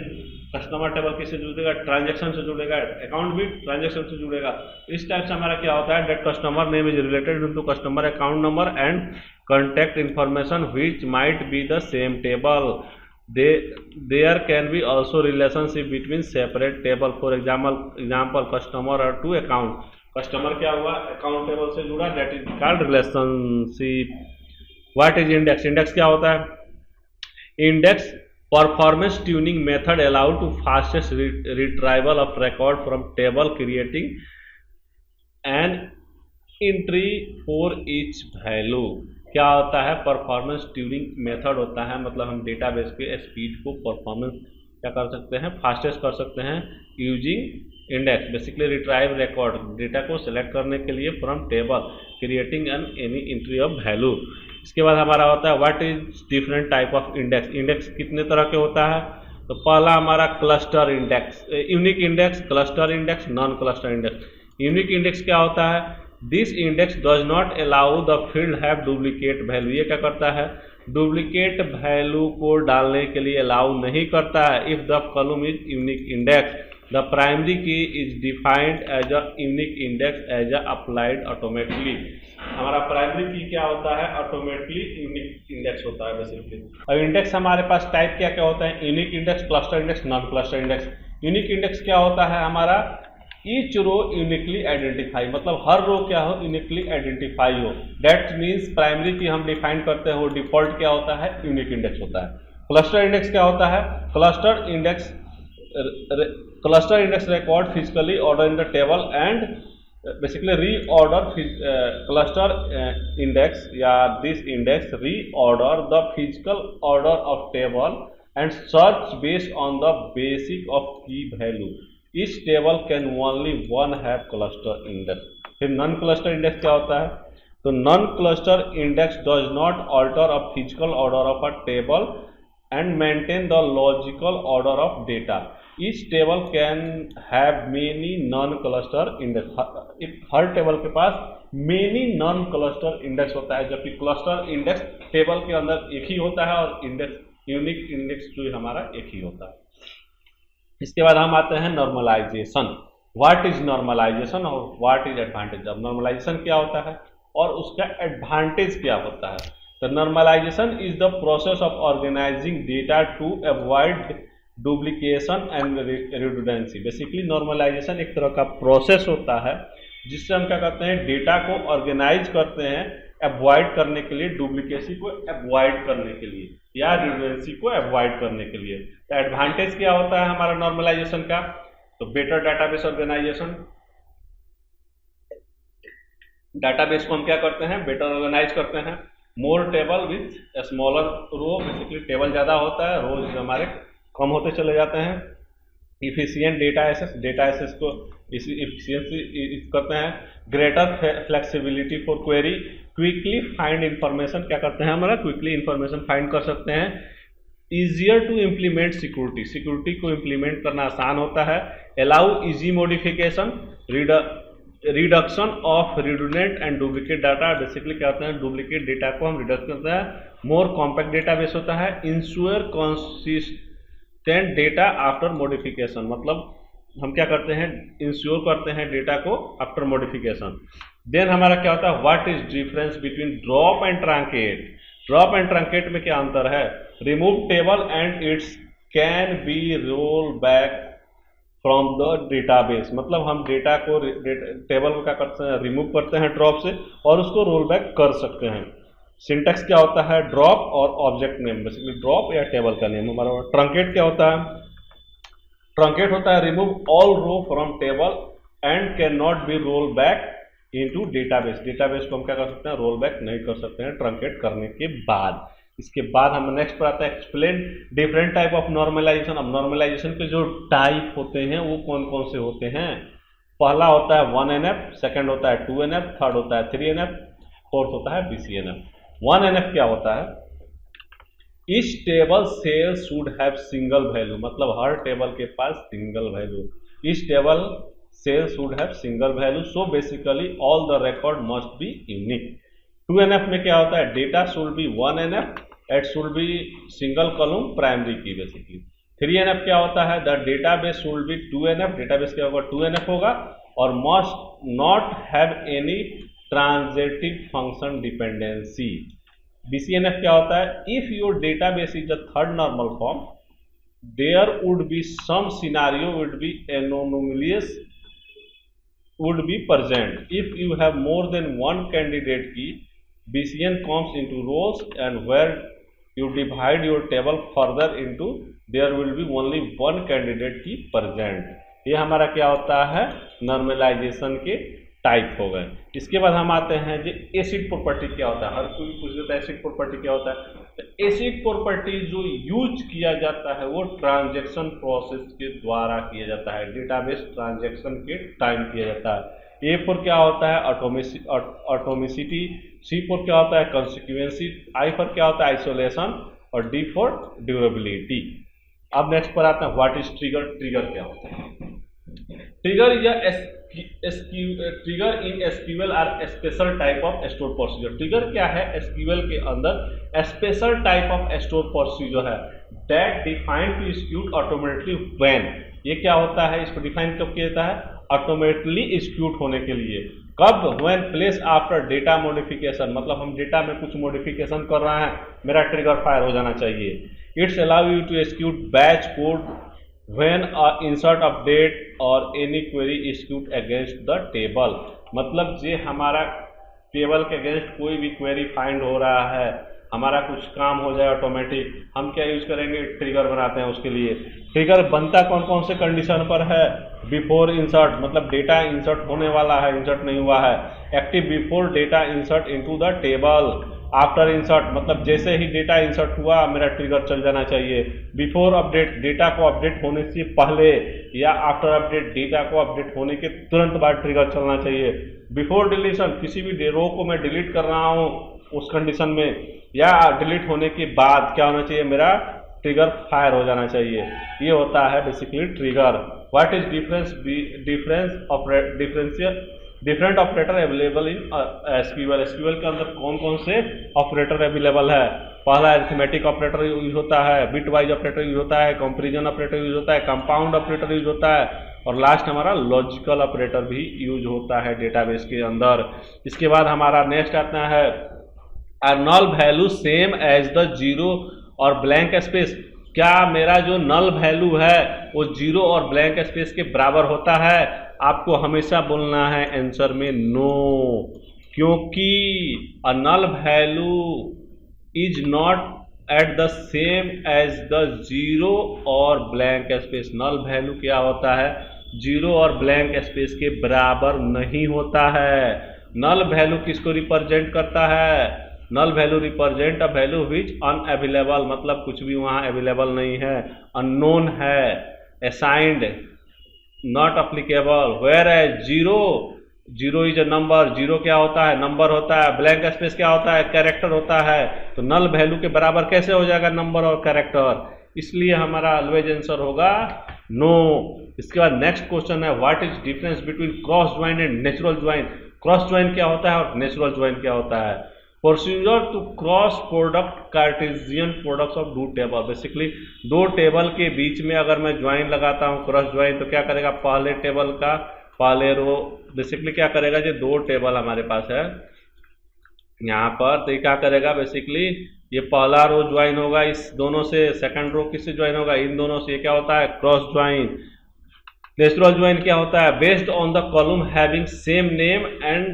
कस्टमर टेबल किससे जुड़ेगा, ट्रांजेक्शन से जुड़ेगा, अकाउंट भी ट्रांजेक्शन से जुड़ेगा। इस टाइप से हमारा क्या होता है, that customer name is related to customer account number and contact information which might be the same table. There can be also relationship between separate table. For example customer or to account. Customer क्या हुआ, अकाउंट टेबल से जुड़ा, that is called relationship. What is index? Index क्या होता है, index performance tuning method allow to fastest retrieval of record from table, creating an entry for each value। क्या होता है, परफॉर्मेंस ट्यूनिंग मेथड होता है, मतलब हम डेटाबेस के स्पीड को परफॉर्मेंस क्या कर सकते हैं, फास्टेस्ट कर सकते हैं using index. Basically retrieve record, data को सिलेक्ट करने के लिए from table, creating an any entry of value. इसके बाद हमारा होता है what is different type of index. Index कितने तरह के होता है, तो पहला हमारा cluster index, unique index, cluster index, non cluster index. Unique index क्या होता है, this index does not allow the field have duplicate value. ये क्या करता है, डुप्लीकेट वैल्यू को डालने के लिए अलाउ नहीं करता है। If the column is unique index the primary key is defined as a unique index as a applied automatically. हमारा प्राइमरी की क्या होता है, ऑटोमेटिकली यूनिक इंडेक्स होता है बेसिकली। अब इंडेक्स हमारे पास टाइप क्या क्या होता है, unique index, cluster index, non cluster index. Unique index क्या होता है हमारा, ईच रो यूनिकली आइडेंटिफाई, मतलब हर रो क्या हो, यूनिकली आइडेंटिफाई हो। दैट मीन्स प्राइमरी की हम डिफाइन करते हैं वो डिफॉल्ट क्या होता है, यूनिक इंडेक्स होता है। क्लस्टर इंडेक्स क्या होता है, cluster index record physically order in the table and basically reorder cluster index या this index reorder the physical order of table and search based on the basic of key value. इस table can only one have cluster index. फिर नॉन क्लस्टर इंडेक्स क्या होता है, तो non cluster index does not alter a physical order of a table and maintain the logical order of data. इस table can have many non cluster index. हर टेबल के पास मेनी नॉन क्लस्टर इंडेक्स होता है, जबकि क्लस्टर इंडेक्स टेबल के अंदर एक ही होता है और इंडेक्स यूनिक इंडेक्स जो हमारा एक ही होता है। इसके बाद हम आते हैं नॉर्मलाइजेशन। व्हाट इज नॉर्मलाइजेशन और व्हाट इज एडवांटेज। अब नॉर्मलाइजेशन क्या होता है और उसका एडवांटेज क्या होता है। तो normalization is the process of organizing data to avoid duplication and redundancy. Basically normalization एक तरह का प्रोसेस होता है जिससे हम क्या करते हैं, डेटा को ऑर्गेनाइज करते हैं अवॉइड करने के लिए, डुप्लीकेसी को अवॉइड करने के लिए या रिडंडेंसी को अवॉइड करने के लिए। तो एडवांटेज क्या होता है हमारा नॉर्मलाइजेशन का, तो बेटर डाटाबेस ऑर्गेनाइजेशन। डाटाबेस को हम क्या करते हैं, बेटर ऑर्गेनाइज करते हैं। More table with smaller row, basically table ज़्यादा होता है, रोज हमारे कम होते चले जाते हैं। इफिशियंट डेटा एसेस को इफिशियंसी करते हैं। Greater flexibility for query, quickly find information, क्या करते हैं हमारा, क्विकली इंफॉर्मेशन फाइंड कर सकते हैं। ईजियर टू इम्प्लीमेंट सिक्योरिटी को इम्प्लीमेंट करना आसान होता है। Allow easy modification, reduction of redundant and duplicate data, basically क्या होता है, डुप्लीकेट डेटा को हम रिडक्ट करते हैं। मोर कॉम्पैक्ट डेटाबेस होता है। Ensure consistent data after modification, मतलब हम क्या करते हैं, इंश्योर करते हैं डेटा को आफ्टर मॉडिफिकेशन। देन हमारा क्या होता है, what is difference between drop and truncate. Drop and truncate में क्या अंतर है, remove table and it's can be roll back from the database, मतलब हम डेटा को टेबल को क्या करते हैं, रिमूव करते हैं ड्रॉप से और उसको रोल बैक कर सकते हैं। सिंटेक्स क्या होता है, ड्रॉप और ऑब्जेक्ट नेम, बेसिकली ड्रॉप या टेबल का नेम हमारा। ट्रंकेट क्या होता है, ट्रंकेट होता है remove all row from table and can not be roll back into database. Database को हम क्या कर सकते हैं, रोल बैक नहीं कर सकते हैं ट्रंकेट करने के बाद। इसके बाद हम नेक्स्ट पर आता है explain different type of normalization. अब नॉर्मलाइजेशन के जो टाइप होते हैं वो कौन कौन से होते हैं। पहला होता है 1NF, सेकंड होता है 2NF, थर्ड होता है 3NF, फोर्थ होता है BCNF। 1NF क्या होता है, each table cell should have single value, मतलब हर टेबल के पास single value. Each table cell should have single value, so basically all the record must be unique. 2NF में क्या होता है, data should be 1NF, it should be single column primary key basically. 3NF क्या होता है, the database should be 2NF, database क्या होगा 2NF होगा और must not have any transitive function dependency. BCNF क्या होता है, if your database is the third normal form there would be some scenario would be anomalous would be present if you have more than one candidate key. BCN comes into rows and where you divide your table further into there will be only one candidate key present. ये हमारा क्या होता है, नॉर्मलाइजेशन के टाइप हो गए। इसके बाद हम आते हैं जो एसिड प्रॉपर्टी क्या होता है। हर कोई पूछ लेता है एसिड प्रॉपर्टी क्या होता है। तो एसिड प्रॉपर्टी जो यूज किया जाता है वो ट्रांजैक्शन प्रोसेस के द्वारा किया जाता है, डेटाबेस ट्रांजैक्शन के टाइम किया जाता है। ए फॉर क्या होता है, ऑटोमिसिटी, सी फॉर क्या होता है, कंसिक्वेंसी, आई फॉर क्या होता है, आइसोलेशन और डी फॉर ड्यूरेबिलिटी। अब नेक्स्ट पर आते हैं व्हाट इज ट्रिगर। ट्रिगर क्या होता है, ट्रिगर या trigger in SQL are special type of store procedure. Trigger क्या है, एसक्यूएल के अंदर special type of store procedure है that define to execute automatically when. ये क्या होता है, इसको डिफाइन कब किया जाता है, ऑटोमेटिकली एक्सिक्यूट होने के लिए। कब, when place after data modification, मतलब हम डेटा में कुछ मॉडिफिकेशन कर रहे हैं, मेरा ट्रिगर फायर हो जाना चाहिए। It's allow you to execute batch code when insert update और any query execute against the table. मतलब जे हमारा टेबल के अगेंस्ट कोई भी क्वेरी फाइंड हो रहा है, हमारा कुछ काम हो जाए ऑटोमेटिक, हम क्या यूज करेंगे, ट्रिगर बनाते हैं उसके लिए। ट्रिगर बनता कौन कौन से कंडीशन पर है, बिफोर इंसर्ट, मतलब डेटा इंसर्ट होने वाला है, इंसर्ट नहीं हुआ है। Active before data insert into the table. After insert, मतलब जैसे ही डेटा इंसर्ट हुआ मेरा ट्रिगर चल जाना चाहिए। बिफोर अपडेट, डेटा को अपडेट होने से पहले, या आफ्टर अपडेट, डेटा को अपडेट होने के तुरंत बाद ट्रिगर चलना चाहिए। बिफोर डिलीशन, किसी भी रो को मैं डिलीट कर रहा हूँ उस कंडीशन में, या डिलीट होने के बाद क्या होना चाहिए, मेरा ट्रिगर फायर हो जाना चाहिए। ये होता है basically trigger. What is different operator available in SQL. SQL के अंदर कौन कौन से ऑपरेटर अवेलेबल है। पहला अरिथमेटिक ऑपरेटर यूज होता है, बिट वाइज ऑपरेटर यूज होता है, कंपैरिजन ऑपरेटर यूज होता है, कंपाउंड ऑपरेटर यूज होता है, और लास्ट हमारा लॉजिकल ऑपरेटर भी यूज होता है डेटाबेस के अंदर। इसके बाद हमारा नेक्स्ट आता है are null value same as the zero और ब्लैंक स्पेस। क्या मेरा जो नल वैल्यू है वो जीरो और ब्लैंक स्पेस के बराबर होता है। आपको हमेशा बोलना है आंसर में नो, क्योंकि a null value is not at the same as the zero और ब्लैंक स्पेस। नल वैल्यू क्या होता है, जीरो और ब्लैंक स्पेस के बराबर नहीं होता है। नल वैल्यू किसको रिप्रेजेंट करता है, null value represent a value which unavailable, मतलब कुछ भी वहाँ अवेलेबल नहीं है, अननोन है, assigned, not applicable. Where as zero, zero is a number, zero क्या होता है, नंबर होता है। ब्लैंक स्पेस क्या होता है, कैरेक्टर होता है। तो नल वैल्यू के बराबर कैसे हो जाएगा नंबर और कैरेक्टर, इसलिए हमारा ऑलवेज आंसर होगा नो। इसके बाद नेक्स्ट क्वेश्चन है what is difference between cross join and natural join. Cross join क्या होता है और नेचुरल ज्वाइन क्या होता है। Procedure to cross product cartesian products of दो टेबल। बेसिकली दो टेबल के बीच में अगर मैं ज्वाइन लगाता हूँ क्रॉस ज्वाइन, तो क्या करेगा, पहले टेबल का पहले रो, बेसिकली क्या करेगा, जो दो टेबल हमारे पास है यहाँ पर, तो ये क्या करेगा, बेसिकली ये पहला रो ज्वाइन होगा इस दोनों से, सेकंड रो किससे ज्वाइन होगा, इन दोनों से। ये क्या होता है, क्रॉस ज्वाइन। नेचुरल ज्वाइन क्या होता है, based on the column having same name and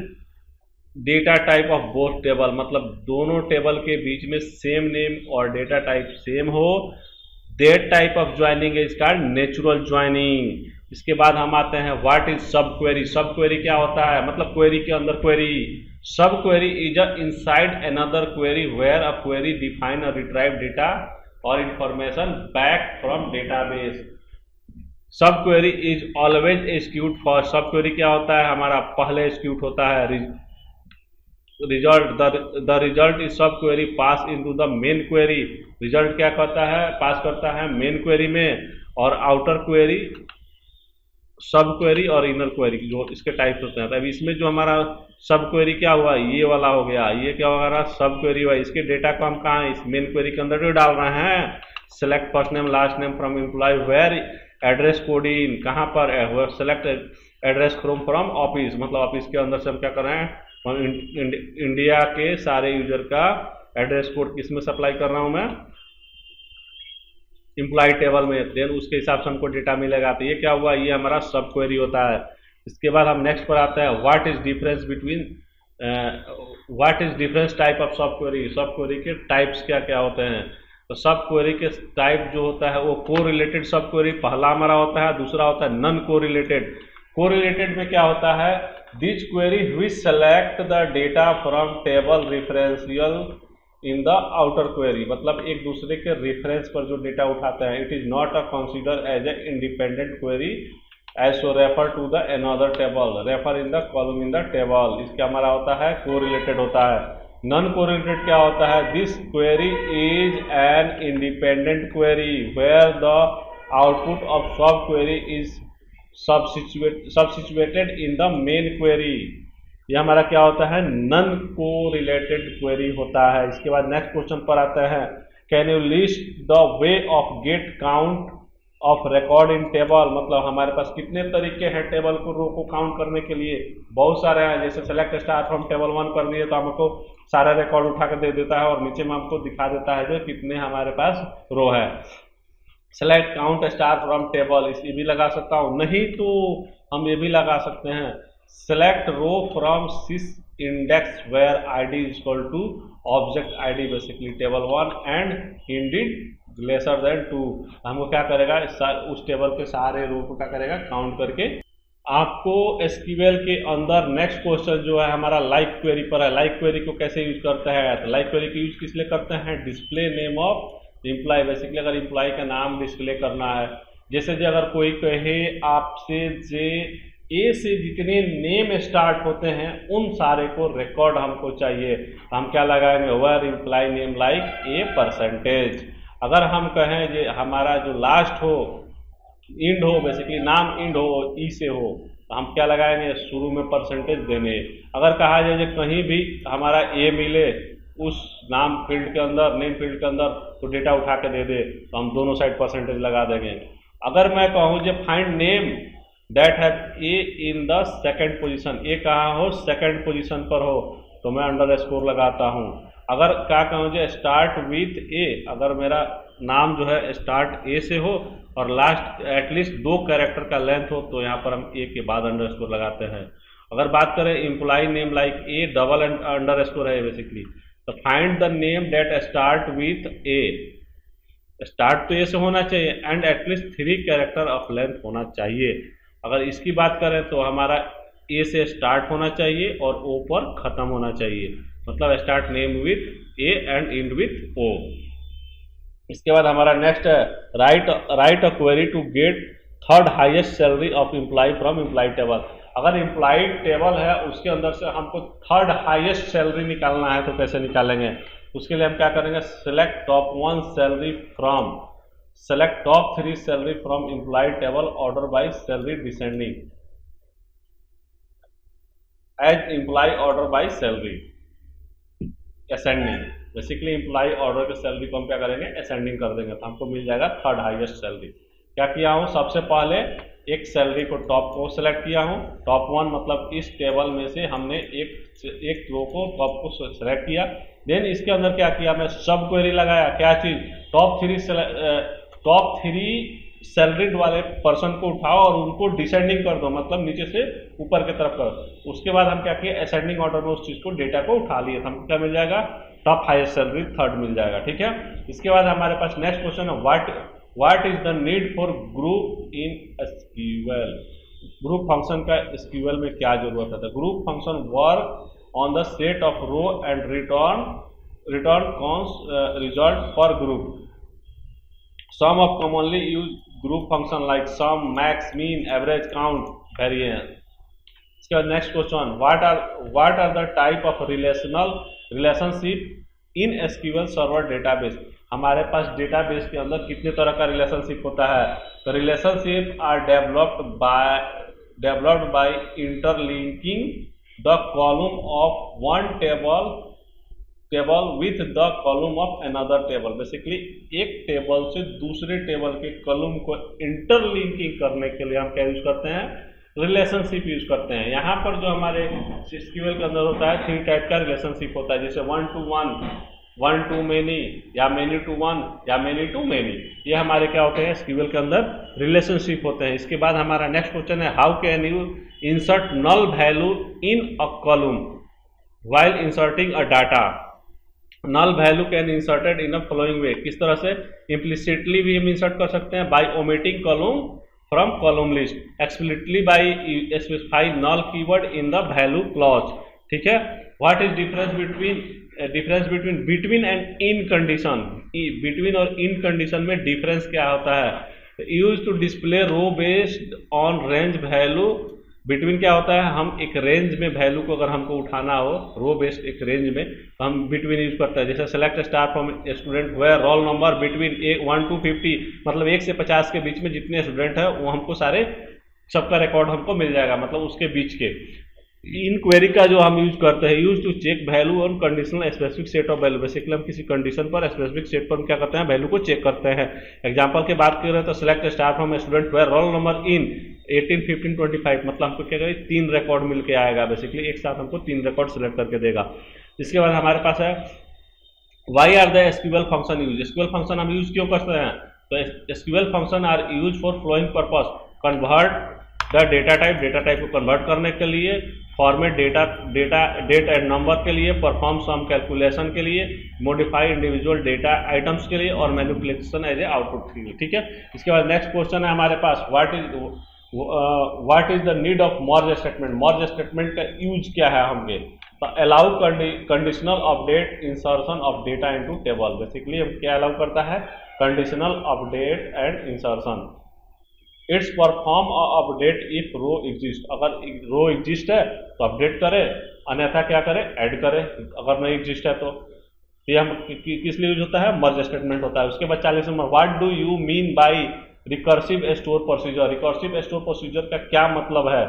data type of both table, मतलब दोनों टेबल के बीच में सेम नेम और डेटा टाइप सेम हो, that type of joining is called natural joining. इसके बाद हम आते हैं what is sub query. Sub query क्या होता है, मतलब क्वेरी के अंदर query. Sub query is a inside another query where a query define और रिट्राइव डेटा और इंफॉर्मेशन बैक फ्रॉम डेटाबेस। सब query is always execute for. सब क्वेरी क्या होता है, हमारा पहले एक्सिक्यूट होता है result, the result is sub query pass into the main query. Result क्या करता है, पास करता है मेन क्वेरी में, और आउटर क्वेरी सब क्वेरी और इनर क्वेरी जो इसके टाइप्स होते हैं। अभी इसमें जो हमारा सब क्वेरी क्या हुआ, ये वाला हो गया, ये क्या होगा, सब क्वेरी हुआ। इसके डेटा को हम कहाँ, इस मेन क्वेरी के अंदर जो डाल रहे हैं, select first name last name from employ where address code in, कहाँ पर, सेलेक्ट एड्रेस फ्रॉम ऑफिस, मतलब ऑफिस के अंदर से हम क्या कर रहे हैं, इंडिया के सारे यूजर का एड्रेस कोड किस में सप्लाई कर रहा हूं मैं, एम्प्लॉय टेबल में, देन उसके हिसाब से हमको डेटा मिलेगा। तो ये क्या हुआ, ये हमारा सब क्वेरी होता है। इसके बाद हम नेक्स्ट पर आते हैं what is difference between, what is difference type of sub query. Sub query के टाइप्स क्या क्या होते हैं। तो सब क्वेरी के टाइप जो होता है वो को रिलेटेड सब क्वेरी पहला हमारा होता है, दूसरा होता है नॉन को रिलेटेड। को रिलेटेड में क्या होता है, this query which select the data from table referential in the outer query, मतलब एक दूसरे के रेफरेंस पर जो डेटा उठाते हैं। It is not a consider as a independent query as so refer to the another table, refer in the column in the table. इसका हमारा होता है को रिलेटेड होता है। नॉन को रिलेटेड क्या होता है, this query is an independent query where the output of sub query is substituted in the main query. ये हमारा क्या होता है, नॉन को रिलेटेड क्वेरी होता है। इसके बाद नेक्स्ट क्वेश्चन पर आता है can you list the way of gate count of record in table, मतलब हमारे पास कितने तरीके हैं टेबल को रो को काउंट करने के लिए, बहुत सारे हैं। जैसे सेलेक्ट स्टार फ्रॉम टेबल 1 कर दिए तो हमको सारा रिकॉर्ड उठा कर दे देता है और नीचे में हमको दिखा देता है जो कितने हमारे पास रो है। Select count star from table, इसे भी लगा सकता हूँ, नहीं तो हम ये भी लगा सकते हैं select row from sys index where ID is equal to object ID, basically table 1 and indid lesser than 2। हमको क्या करेगा, उस टेबल के सारे रो को क्या करेगा, काउंट करके आपको एसक्यूएल के अंदर नेक्स्ट क्वेश्चन जो है हमारा लाइक क्वेरी पर है। लाइक क्वेरी को कैसे यूज करते हैं, तो लाइक क्वेरी को यूज किस लिए करते हैं, display name of employee, basically अगर एम्प्लॉय का नाम डिस्प्ले करना है, जैसे कि अगर कोई कहे आपसे जे ए से जितने नेम स्टार्ट होते हैं उन सारे को रिकॉर्ड हमको चाहिए, हम क्या लगाएंगे, where employee name like A percentage. अगर हम कहें जे हमारा जो लास्ट हो इंड हो, बेसिकली नाम इंड हो ई से हो, तो हम क्या लगाएंगे, शुरू में परसेंटेज देने। अगर कहा जाए कहीं भी हमारा ए मिले उस नाम फील्ड के अंदर, नेम फील्ड के अंदर, तो डेटा उठा के दे दे तो हम दोनों साइड परसेंटेज लगा देंगे। अगर मैं कहूँ जो find name that have a in the second position, a कहाँ हो, सेकंड पोजीशन पर हो, तो मैं अंडर स्कोर लगाता हूँ। अगर क्या कहूँ जो स्टार्ट विथ ए, अगर मेरा नाम जो है स्टार्ट ए से हो और लास्ट एटलीस्ट 2 कैरेक्टर का लेंथ हो, तो यहाँ पर हम ए के बाद अंडर स्कोर लगाते हैं। अगर बात करें employee name like A, double under score है बेसिकली, तो find the name that start with A, start तो ए से होना चाहिए and at least 3 character of length होना चाहिए। अगर इसकी बात करें तो हमारा ए से स्टार्ट होना चाहिए और ओ पर खत्म होना चाहिए, मतलब start name with A and end with O. इसके बाद हमारा नेक्स्ट है write a query to get third highest salary of employee from employee table. अगर एम्प्लॉय टेबल है उसके अंदर से हमको थर्ड हाईएस्ट सैलरी निकालना है तो कैसे निकालेंगे, उसके लिए हम क्या करेंगे, select top 1 salary from, select top 3 salary from employee table order by salary descending as employee order by salary ascending. Basically employee order के सैलरी को हम क्या करेंगे, असेंडिंग कर देंगे, तो हमको मिल जाएगा थर्ड हाईएस्ट सैलरी। क्या किया हूँ, सबसे पहले एक सैलरी को टॉप को सिलेक्ट किया हूँ, टॉप 1 मतलब इस टेबल में से हमने एक रो को टॉप को सिलेक्ट किया। देन इसके अंदर क्या किया, मैं सब क्वेरी लगाया, क्या चीज़, टॉप 3 सैलरीड वाले पर्सन को उठाओ और उनको डिसेंडिंग कर दो, मतलब नीचे से ऊपर की तरफ करो। उसके बाद हम क्या किए, असेंडिंग ऑर्डर में उस चीज़ को डेटा को उठा लिए, हमको क्या मिल जाएगा, टॉप हाईएस्ट सैलरी थर्ड मिल जाएगा। ठीक है, इसके बाद हमारे पास नेक्स्ट क्वेश्चन है what is the need for group in SQL. Group function का एसक्यूएल में क्या जरूरत है, group function work on the set of row and return result for group. Some of commonly used group function like sum, max, mean, average, count, variance. इसके बाद next question, what are the type of relationship in SQL Server database। हमारे पास डेटाबेस के अंदर कितने तरह का रिलेशनशिप होता है, तो relationship are developed by interlinking the column of one table with the column of another table. Basically एक टेबल से दूसरे टेबल के कॉलम को इंटरलिंकिंग करने के लिए हम क्या यूज करते हैं, रिलेशनशिप यूज करते हैं। यहाँ पर जो हमारे एसक्यूएल के अंदर होता है 3 टाइप का रिलेशनशिप होता है, जैसे 1 to 1, 1 to many, या many to 1 या many to many, ये हमारे क्या होते हैं एसक्यूएल के अंदर रिलेशनशिप होते हैं। इसके बाद हमारा नेक्स्ट क्वेश्चन है how can you insert null value in a column while inserting a data. Null value can inserted in a following way, किस तरह से, इम्प्लिसिटली भी हम इंसर्ट कर सकते हैं by omitting column from column list, explicitly by specify null keyword in the value clause. ठीक है, what is difference between and in condition. Between और इन कंडीशन में डिफरेंस क्या होता है, use to display row based on range value. Between क्या होता है, हम एक रेंज में वैल्यू को अगर हमको उठाना हो रो बेस्ड एक रेंज में, तो हम बिटवीन यूज करते हैं। जैसे select star from student where roll number between 1 to 50, मतलब 1 से 50 के बीच में जितने स्टूडेंट है वो हमको सारे सबका रिकॉर्ड हमको मिल जाएगा, मतलब उसके बीच के। इन क्वेरी का जो हम यूज करते हैं, use to check value on conditional specific set of value. Basically हम किसी कंडीशन पर स्पेसिफिक सेट पर हम क्या करते हैं, वैल्यू को चेक करते हैं। एग्जांपल की बात करें तो select star from student where roll number in 18, 15, 25, मतलब हमको क्या करें, 3 रिकॉर्ड मिलके आएगा। बेसिकली एक साथ हमको 3 रिकॉर्ड सिलेक्ट करके देगा। इसके बाद हमारे पास है why are the SQL function use. SQL function हम यूज क्यों करते हैं, तो SQL function are use for following purpose, convert the data type को कन्वर्ट करने के लिए, फॉर्मेट डेट एंड नंबर के लिए, परफॉर्म सम कैलकुलेशन के लिए, मॉडिफाई इंडिविजुअल डेटा आइटम्स के लिए, और मैनिपुलेशन एज ए आउटपुट के लिए। ठीक है। इसके बाद नेक्स्ट क्वेश्चन है हमारे पास, what is the need of merge statement. Merge statement का यूज क्या है हमें, तो allow conditional update insertion of data into table. Basically हम क्या अलाउ करता है, conditional update and insertion. It's perform update if row exist, अगर रो एग्जिस्ट है तो अपडेट करे, अन्यथा क्या करे, ऐड करे, अगर नहीं एग्जिस्ट है तो। ये हम किस लिए यूज होता है, मर्ज स्टेटमेंट होता है। उसके बाद 40 नंबर, what do you mean by recursive store procedure. Recursive store procedure का क्या मतलब है,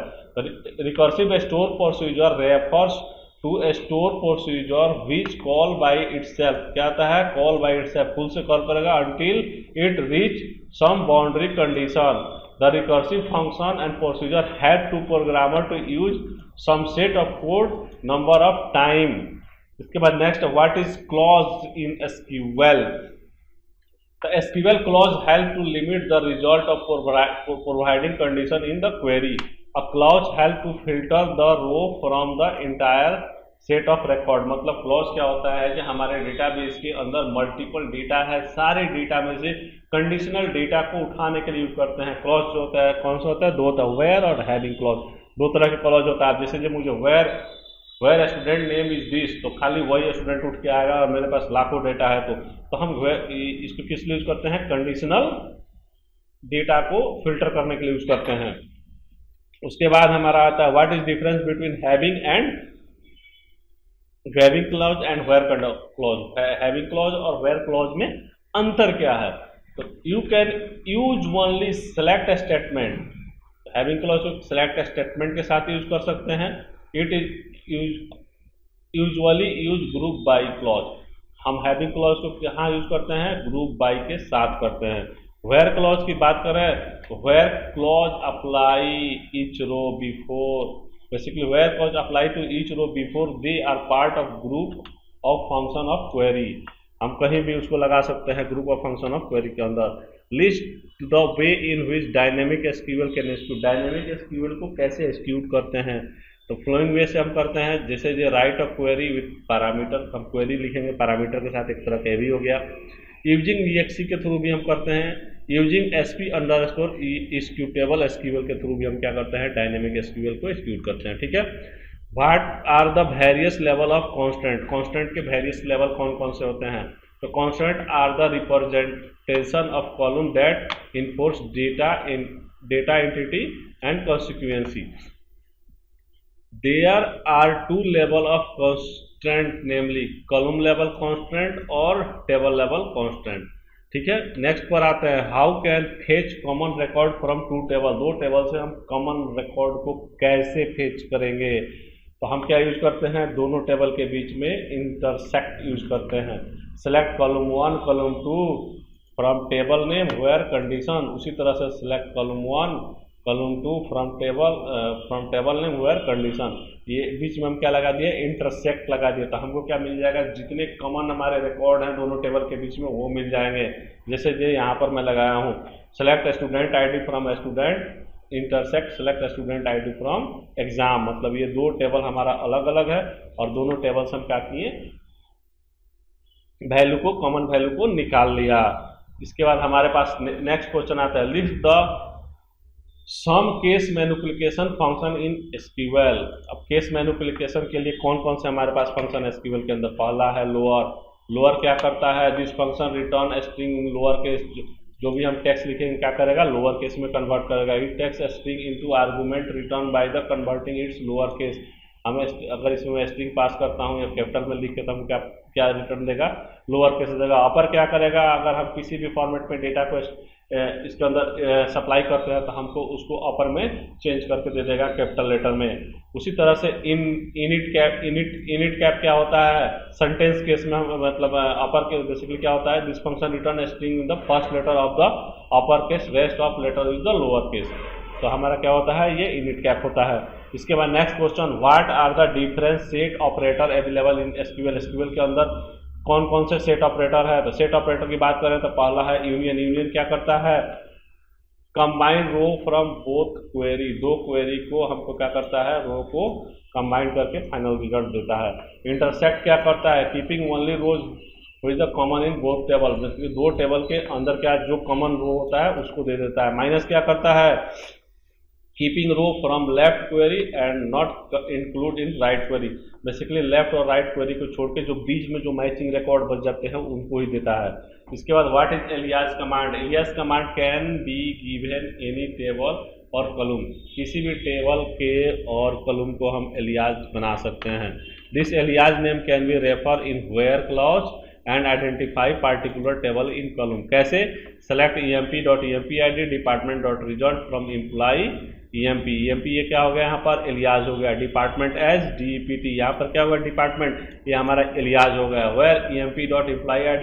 recursive store procedure refers to store procedure which call by itself. क्या आता है, कॉल बाई इटसेल्फ, खुद से कॉल करेगा until it reach some boundary condition. The recursive function and procedure had to programmer to use some set of code number of time. इसके बाद next, what is clause in SQL. The SQL clause help to limit the result of providing condition in the query. A clause help to filter the row from the entire set of record. मतलब clause क्या होता है कि हमारे डेटाबेस के अंदर मल्टीपल डेटा है, सारे डेटा में से कंडीशनल डेटा को उठाने के लिए यूज करते हैं। क्लॉज जो होता है, कौन सा होता है, दो होता है, वेयर और हैविंग क्लॉज। दो तरह के क्लॉज होता है। जैसे जो मुझे where student name is this, तो खाली वही स्टूडेंट उठ के आएगा और मेरे पास लाखों डेटा है, तो हम इसको किस लिए यूज करते हैं, कंडीशनल डेटा को फिल्टर करने के लिए यूज करते हैं। उसके बाद हमारा आता है, what is difference between having clause and where clause. Having clause और वेयर क्लॉज में अंतर क्या है, तो you can use only select statement. Having clause को सेलेक्ट स्टेटमेंट के साथ यूज कर सकते हैं। It is usually use group by clause. हम हैविंग क्लॉज को यहाँ यूज करते हैं, ग्रुप बाई के साथ करते हैं। वेयर क्लॉज की बात करें तो where clause apply each row before. Basically where clause apply to each row before they are part of group of function of query. हम कहीं भी उसको लगा सकते हैं group of function of query के अंदर। List the way in which dynamic SQL can execute. Dynamic SQL को कैसे एग्जीक्यूट करते हैं, तो फ्लोइंग वे से हम करते हैं। जैसे ये right of query with parameter, हम क्वेरी लिखेंगे पैरामीटर के साथ, एक तरह का भी हो गया। यूजिंग EXE के थ्रू भी हम करते हैं। Using SP underscore executable SQL के थ्रू भी हम क्या करते हैं, डायनेमिक एसक्यूएल को एग्जीक्यूट करते हैं। ठीक है। What are the various level of constant. Constant के वेरियस लेवल कौन कौन से होते हैं, तो constant are the representation of column that enforce data entity and consistency. There are two level of constraint, namely column level constraint और table level constraint. ठीक है। नेक्स्ट पर आते हैं, how can fetch common record from two table. दो टेबल से हम कॉमन रिकॉर्ड को कैसे फेच करेंगे, तो हम क्या यूज करते हैं, दोनों टेबल के बीच में इंटरसेक्ट यूज करते हैं। Select column 1 column 2 from table name where condition. उसी तरह से select column 1 column 2 from table name where condition. ये बीच में हम क्या लगा दिए, इंटरसेक्ट लगा दिए, तो हमको क्या मिल जाएगा, जितने कॉमन हमारे रिकॉर्ड हैं दोनों टेबल के बीच में वो मिल जाएंगे। जैसे ये यहाँ पर मैं लगाया हूँ, select student ID from student intersect select student ID from exam. मतलब ये दो टेबल हमारा अलग अलग है और दोनों टेबल से हम क्या किए, वैल्यू को, कॉमन वैल्यू को निकाल लिया। इसके बाद हमारे पास नेक्स्ट क्वेश्चन आता है, list the some case manipulation function in SQL. अब केस मैनिपुलेशन के लिए कौन कौन से हमारे पास फंक्शन एसक्यूएल के अंदर, पहला है लोअर। लोअर क्या करता है, this function return string in lower case. जो भी हम टेक्स्ट लिखेंगे क्या करेगा, लोअर केस में कन्वर्ट करेगा। It takes string into argument return by the converting its lower case. हमें अगर इसमें स्ट्रिंग पास करता हूँ या कैपिटल में लिख के, तो हम क्या रिटर्न देगा, लोअर केस देगा। अपर क्या करेगा, अगर हम किसी भी फॉर्मेट में डेटा को इसके अंदर सप्लाई करते हैं तो हमको उसको अपर में चेंज करके दे देगा कैपिटल लेटर में। उसी तरह से इनिट कैप क्या होता है, सेंटेंस केस में मतलब अपर केस बेसिकली क्या होता है, this function return string in the first letter of the upper case, rest of letter is the lower case. तो हमारा क्या होता है, ये इनिट कैप होता है। इसके बाद next question, what are the different set operator available in SQL. SQL के अंदर कौन कौन से सेट ऑपरेटर है, तो सेट ऑपरेटर की बात करें तो पहला है यूनियन। यूनियन क्या करता है, combine row from both query, दो क्वेरी को हमको क्या करता है, रो को कंबाइन करके फाइनल रिजल्ट देता है। इंटरसेक्ट क्या करता है, keeping only rows which the common in both table, जैसे दो टेबल के अंदर क्या जो कॉमन रो होता है उसको दे देता है। माइनस क्या करता है, keeping row from left query and not include in right query, basically left और राइट क्वेरी को छोड़ के जो बीच में जो मैचिंग रिकॉर्ड बच जाते हैं उनको ही देता है। इसके बाद what is alias command. Alias command can be given any table और कॉलम, किसी भी टेबल के और कॉलम को हम एलियास बना सकते हैं। This alias name can be refer in where clause and identify particular table in column. कैसे, select emp.empid department result from employee emp। ये क्या हो गया, यहाँ पर एलियाज हो गया। डिपार्टमेंट एज DEPT, यहाँ पर क्या होगा, डिपार्टमेंट, ये हमारा एलियाज हो गया। वेयर emp.employee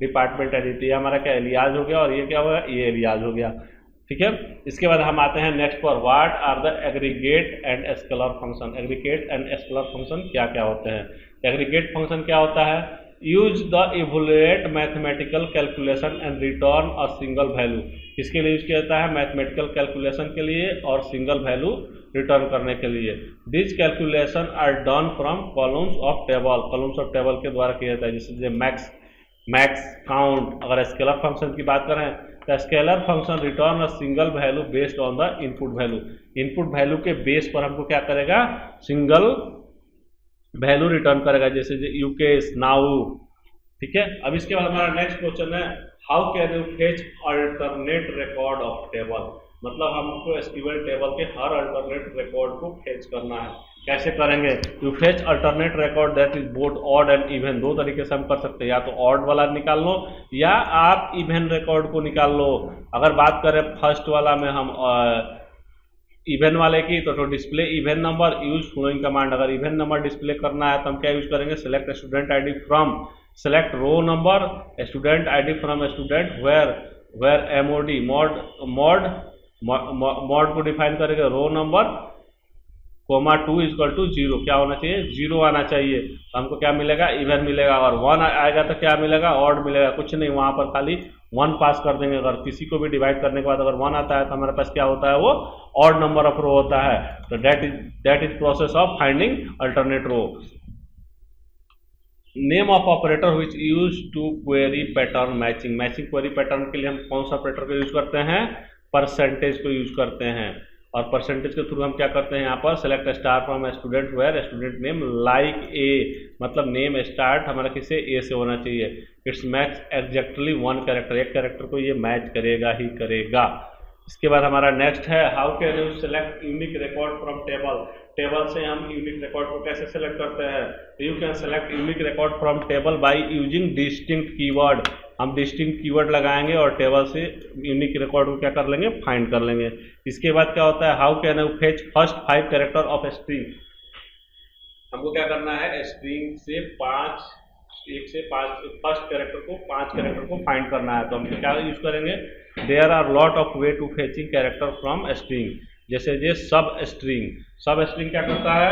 डिपार्टमेंट एडिट, ये हमारा क्या एलियाज हो गया, और ये क्या होगा, ये एलियाज हो गया। ठीक है, इसके बाद हम आते हैं नेक्स्ट पर, what are the aggregate and scalar function. Aggregate and scalar function क्या क्या होते हैं। एग्रीगेट फंक्शन क्या होता है, use the evaluate mathematical calculation and return a single value. किसके लिए यूज किया जाता है, मैथमेटिकल कैलकुलेशन के लिए और सिंगल वैल्यू रिटर्न करने के लिए। This calculation are done from columns of table, columns of table के द्वारा किया जाता है, जैसे मैक्स काउंट। अगर स्केलर फंक्शन की बात करें तो scalar function return a single value based on the input value. Input value के बेस पर हमको क्या करेगा, सिंगल वैल्यू रिटर्न करेगा, जैसे यूकेस, नाउ। ठीक है, अब इसके बाद हमारा नेक्स्ट क्वेश्चन है, how can you fetch alternate record of table. मतलब हमको एसक्यूएल टेबल के हर अल्टरनेट रिकॉर्ड को फेच करना है। कैसे करेंगे, you fetch alternate record that is both odd and even. दो तरीके से हम कर सकते हैं, या तो ऑड वाला निकाल लो या आप इवन रिकॉर्ड को निकाल लो। अगर बात करें फर्स्ट वाला में हम इवन वाले की, तो display even number use following command. अगर इवन नंबर डिस्प्ले करना है तो हम क्या यूज करेंगे, select student ID from select row number student ID from student where mod को डिफाइन करेंगे, row number comma 2 equal to 0, क्या होना चाहिए, 0 आना चाहिए। तो हमको क्या मिलेगा, इवन मिलेगा। और 1 आएगा तो क्या मिलेगा, ऑड मिलेगा। कुछ नहीं, वहां पर खाली 1 पास कर देंगे। अगर किसी को भी डिवाइड करने के बाद अगर 1 आता है तो हमारे पास क्या होता है, वो ऑड नंबर ऑफ रो होता है। तो that is process of finding alternate row. Name of operator which use to query pattern matching. Matching query pattern के लिए हम कौन सा ऑपरेटर को यूज करते हैं, परसेंटेज को यूज करते हैं। और परसेंटेज के थ्रू हम क्या करते हैं, यहाँ पर select star from student where student name like A, मतलब नेम स्टार्ट हमारा किसे ए से होना चाहिए। इट्स मैच एग्जैक्टली 1 कैरेक्टर, एक कैरेक्टर को ये मैच करेगा ही करेगा। इसके बाद हमारा नेक्स्ट है, how can you select unique record from table. Table से हम यूनिक रिकॉर्ड को कैसे सेलेक्ट करते हैं, you can select unique record from table by using distinct keyword. हम डिस्टिंक्ट कीवर्ड लगाएंगे और टेबल से यूनिक रिकॉर्ड को क्या कर लेंगे, फाइंड कर लेंगे। इसके बाद क्या होता है, how can you fetch first 5 character of string. हमको क्या करना है, स्ट्रिंग से 1 से 5 फर्स्ट कैरेक्टर को 5 कैरेक्टर को फाइंड करना है। तो हम क्या यूज करेंगे, there are lot of way to fetching character from string. जैसे ये सब स्ट्रिंग क्या करता है,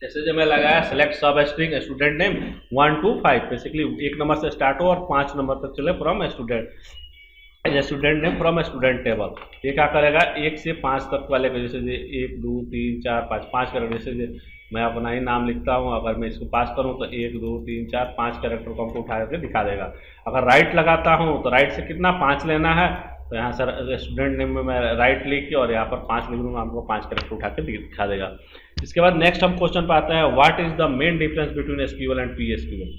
जैसे मैं लगाया सेलेक्ट सब string student name 1 to 5, basically 1 number से स्टार्ट हो और 5 नंबर तक चले from student name from student table. ये क्या करेगा, 1 से 5 तक वाले को, जैसे 1 2 3 4 5 कैरेक्टर, जैसे मैं अपना ही नाम लिखता हूँ, अगर मैं इसको पास करूँ तो 1 2 3 4 5 कैरेक्टर को हमको उठा करके दिखा देगा। अगर राइट लगाता हूँ तो राइट से कितना 5 लेना है, तो यहाँ सर स्टूडेंट नेम में मैं राइट लिख के और यहाँ पर 5 लिख दूँगा, हमको 5 कैरेक्टर उठा के दिखा देगा। इसके बाद नेक्स्ट हम क्वेश्चन पे आते हैं, what is the main difference between SQL and PSQL.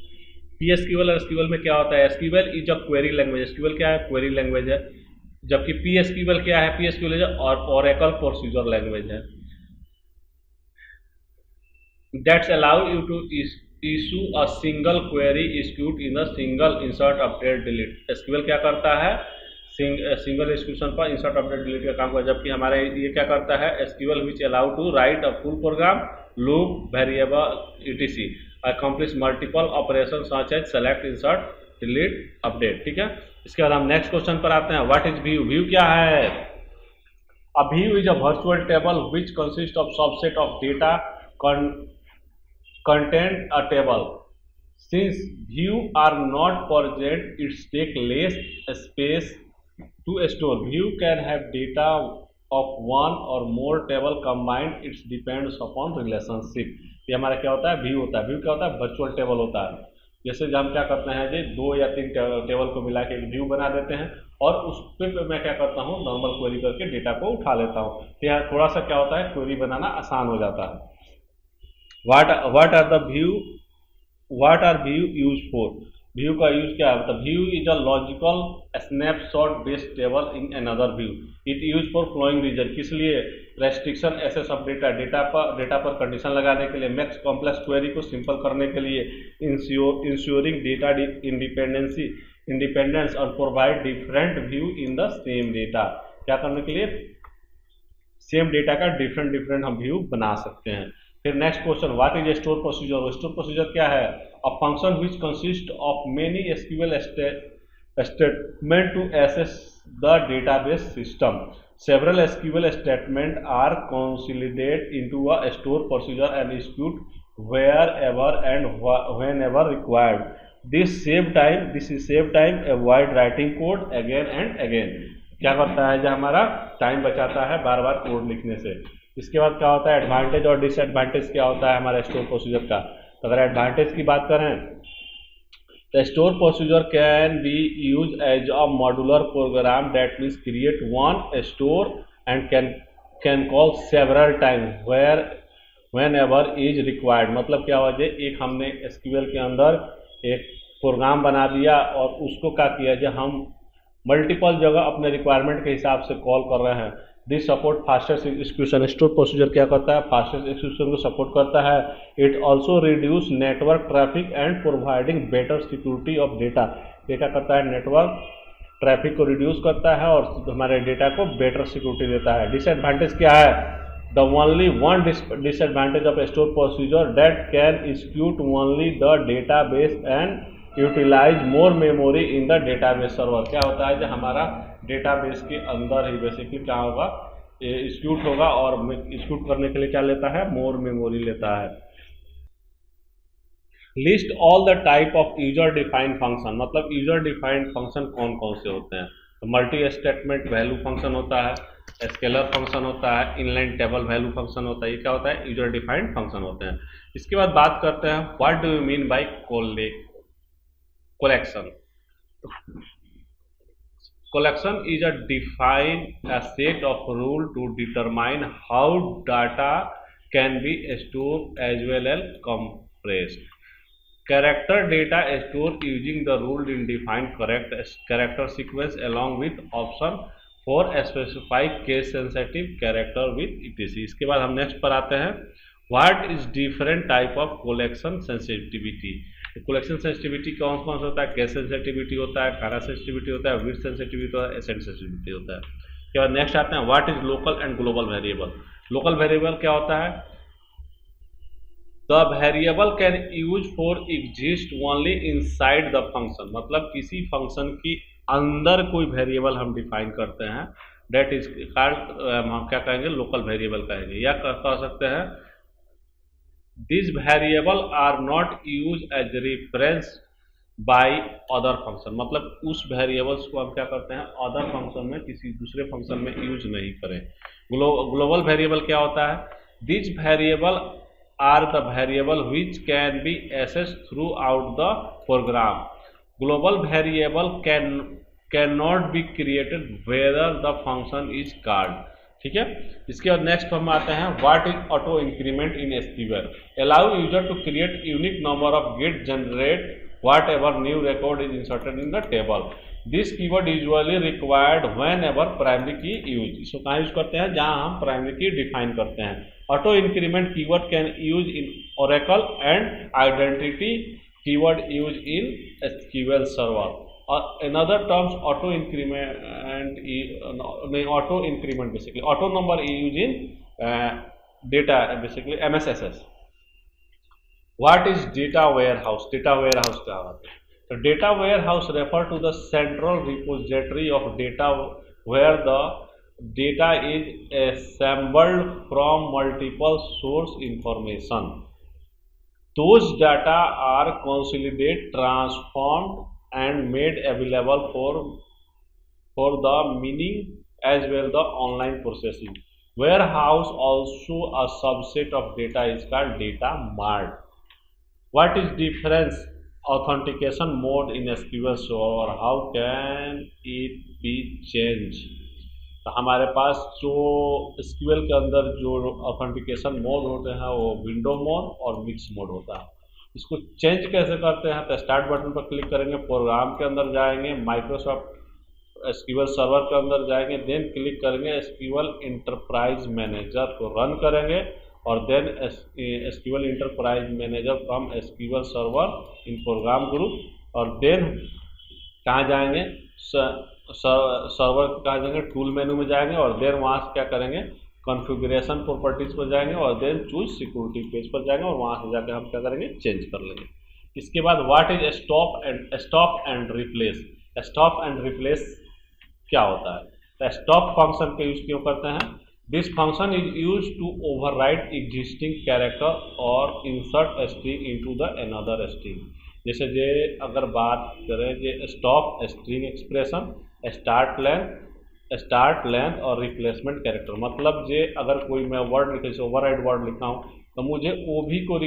PSQL और एसक्यूएल में क्या होता है, SQL is a query language, SQL क्या है, क्वेरी लैंग्वेज है, जबकि पीएसक्यूएल क्या है, पीएसक्यूएल और ओरेकल प्रोसीजर लैंग्वेज है। That's allow you to issue a single query issued in a single insert update delete। SQL क्या करता है, सिंगल एक्सक्यूशन पर इंसर्ट अपडेट डिलीट का काम करता है, जबकि हमारे ये क्या करता है, SQL which allow to write a full program loop variable etc accomplish multiple operation such as select insert delete update. ठीक है, इसके बाद हम नेक्स्ट क्वेश्चन पर आते हैं। What is view? व्यू क्या है? A view is a virtual table which consist of subset of data content a table। Since view are not present, it take less space to store। View can have data of one or more table combined। It depends upon relationship। ये हमारा क्या होता है, व्यू होता है। व्यू क्या होता है, वर्चुअल टेबल होता है। जैसे हम क्या करते हैं जी, 2 या 3 टेबल को मिला के एक व्यू बना देते हैं और उस पर मैं क्या करता हूँ, नॉर्मल क्वेरी करके डेटा को उठा लेता हूँ। तो यहाँ थोड़ा सा क्या होता है, क्वेरी बनाना आसान हो जाता है। What are view used for? View का यूज क्या है? मतलब view is a logical snapshot based table in another view। It used for following reason। किस लिए? रेस्ट्रिक्शन एक्सेस ऑफ डेटा पर कंडीशन लगाने के लिए, मैक्स कॉम्प्लेक्स क्वेरी को सिंपल करने के लिए, इंश्योरिंग डेटा इंडिपेंडेंस और provide different view in the same data. क्या करने के लिए? सेम डेटा का डिफरेंट हम व्यू बना सकते हैं। फिर next question, what is store procedure? Store procedure क्या है? A function which consist of many SQL statement to access the database system. Several SQL statement are consolidated into a store procedure and execute wherever and whenever required। This is save time, avoid writing code again and again। क्या करता है जो हमारा टाइम बचाता है बार बार कोड लिखने से। इसके बाद क्या होता है, एडवांटेज और डिसएडवांटेज क्या होता है हमारे स्टोर प्रोसीजर का। तो अगर एडवांटेज की बात करें तो store procedure can be use as a modular program. That means create one store and can call several time whenever is required. मतलब क्या हुआ, एक हमने SQL के अंदर एक प्रोग्राम बना दिया और उसको क्या किया जो हम मल्टीपल जगह अपने रिक्वायरमेंट के हिसाब से कॉल कर रहे हैं। This support fastest execution. Store procedure क्या करता है, फास्टेस्ट एग्जीक्यूशन को सपोर्ट करता है। It also reduce network traffic and providing better security of data. ये क्या करता है, नेटवर्क ट्रैफिक को रिड्यूस करता है और हमारे डेटा को बेटर सिक्योरिटी देता है। डिसएडवांटेज क्या है, the only one disadvantage of store procedure that can execute only the database and utilize more memory in the database server. क्या होता है जो हमारा डेटाबेस के अंदर ही बेसिकली क्या होगा, एक्जीक्यूट होगा और एक्जीक्यूट करने के लिए क्या लेता है, मोर मेमोरी लेता है। List all the type of user defined function. मतलब यूजर डिफाइंड फंक्शन कौन कौन से होते हैं। तो मल्टी स्टेटमेंट वैल्यू फंक्शन होता है, स्केलर फंक्शन होता है, इनलाइन टेबल वैल्यू फंक्शन होता है। ये क्या होता है, यूजर डिफाइंड फंक्शन होते हैं। इसके बाद बात करते हैं what do you mean bye collection। Collection is a define a set of rule to determine how data can be stored as well as compressed। Character data stored using the rule in define correct character sequence along with option for specify case sensitive character with etc। इसके बाद हम नेक्स्ट पर आते हैं, what is different type of collection sensitivity. Collection sensitivity कौन कौन सा होता है, केस सेंसिटिविटी होता है, खाना सेंसिटिविटी होता है, विड्थ सेंसिटिविटी होता है, एसेंट सेंसिटिविटी होता है। उसके बाद नेक्स्ट आते हैं, what is local and global variable. Local variable क्या होता है, the variable can use for exist only inside the function. मतलब किसी फंक्शन की अंदर कोई वेरिएबल हम डिफाइन करते हैं, डेट इज हम क्या कहेंगे, लोकल वेरिएबल कहेंगे। या कह सकते हैं this variable are not use as reference by other function. मतलब उस वेरिएबल्स को हम क्या करते हैं, अदर फंक्शन में किसी दूसरे फंक्शन में यूज नहीं करें। ग्लोबल वेरिएबल क्या होता है, this variable are the variable which can be access throughout the program. Global variable can not be created whether the function is called. ठीक है, इसके बाद नेक्स्ट हम आते हैं, what is auto increment in SQL। Allow user to create unique number of get generate whatever new record is inserted in the table. This keyword usually required whenever primary key use. इसको कहाँ यूज करते हैं, जहाँ हम प्राइमरी की डिफाइन करते हैं। Auto increment keyword can use in Oracle and identity keyword used in SQL Server. Or another terms auto increment, auto increment basically auto number used in data basically MSSS. What is data warehouse? Data warehouse क्या होता है? तो data warehouse refer to the central repository of data where the data is assembled from multiple source information. Those data are consolidated, transformed, and made available for the mining as well the online processing. Warehouse also a subset of data is called data mart. What is difference authentication mode in SQL Server? How can it be changed? तो हमारे पास जो SQL के अंदर जो ऑथेंटिकेशन मोड होते हैं वो विंडो मोड और मिक्स मोड होता है. इसको चेंज कैसे करते हैं? तो स्टार्ट बटन पर क्लिक करेंगे, प्रोग्राम के अंदर जाएंगे, माइक्रोसॉफ्ट SQL सर्वर के अंदर जाएंगे, देन क्लिक करेंगे SQL इंटरप्राइज मैनेजर को रन करेंगे और then SQL enterprise manager from SQL server in program group. और देन कहाँ जाएंगे? सर्वर कहाँ जाएंगे? टूल मेनू में जाएंगे और देन वहाँ से क्या करेंगे? कॉन्फ़िगरेशन प्रॉपर्टीज पर जाएंगे और देन चूज सिक्योरिटी पेज पर जाएंगे और वहाँ से जाकर हम क्या करेंगे? चेंज कर लेंगे. इसके बाद what is stop and replace? Stop and replace क्या होता है? तो स्टॉप फंक्शन का यूज क्यों करते हैं? This function is use to overwrite existing character और insert string into the another string. जैसे जे अगर बात करें जे stuff string expression, start length और रिप्लेसमेंट कैरेक्टर. मतलब जे अगर कोई मैं वर्ड लिखे, जैसे ओवरराइड वर्ड लिखा हूँ तो मुझे ओ भी को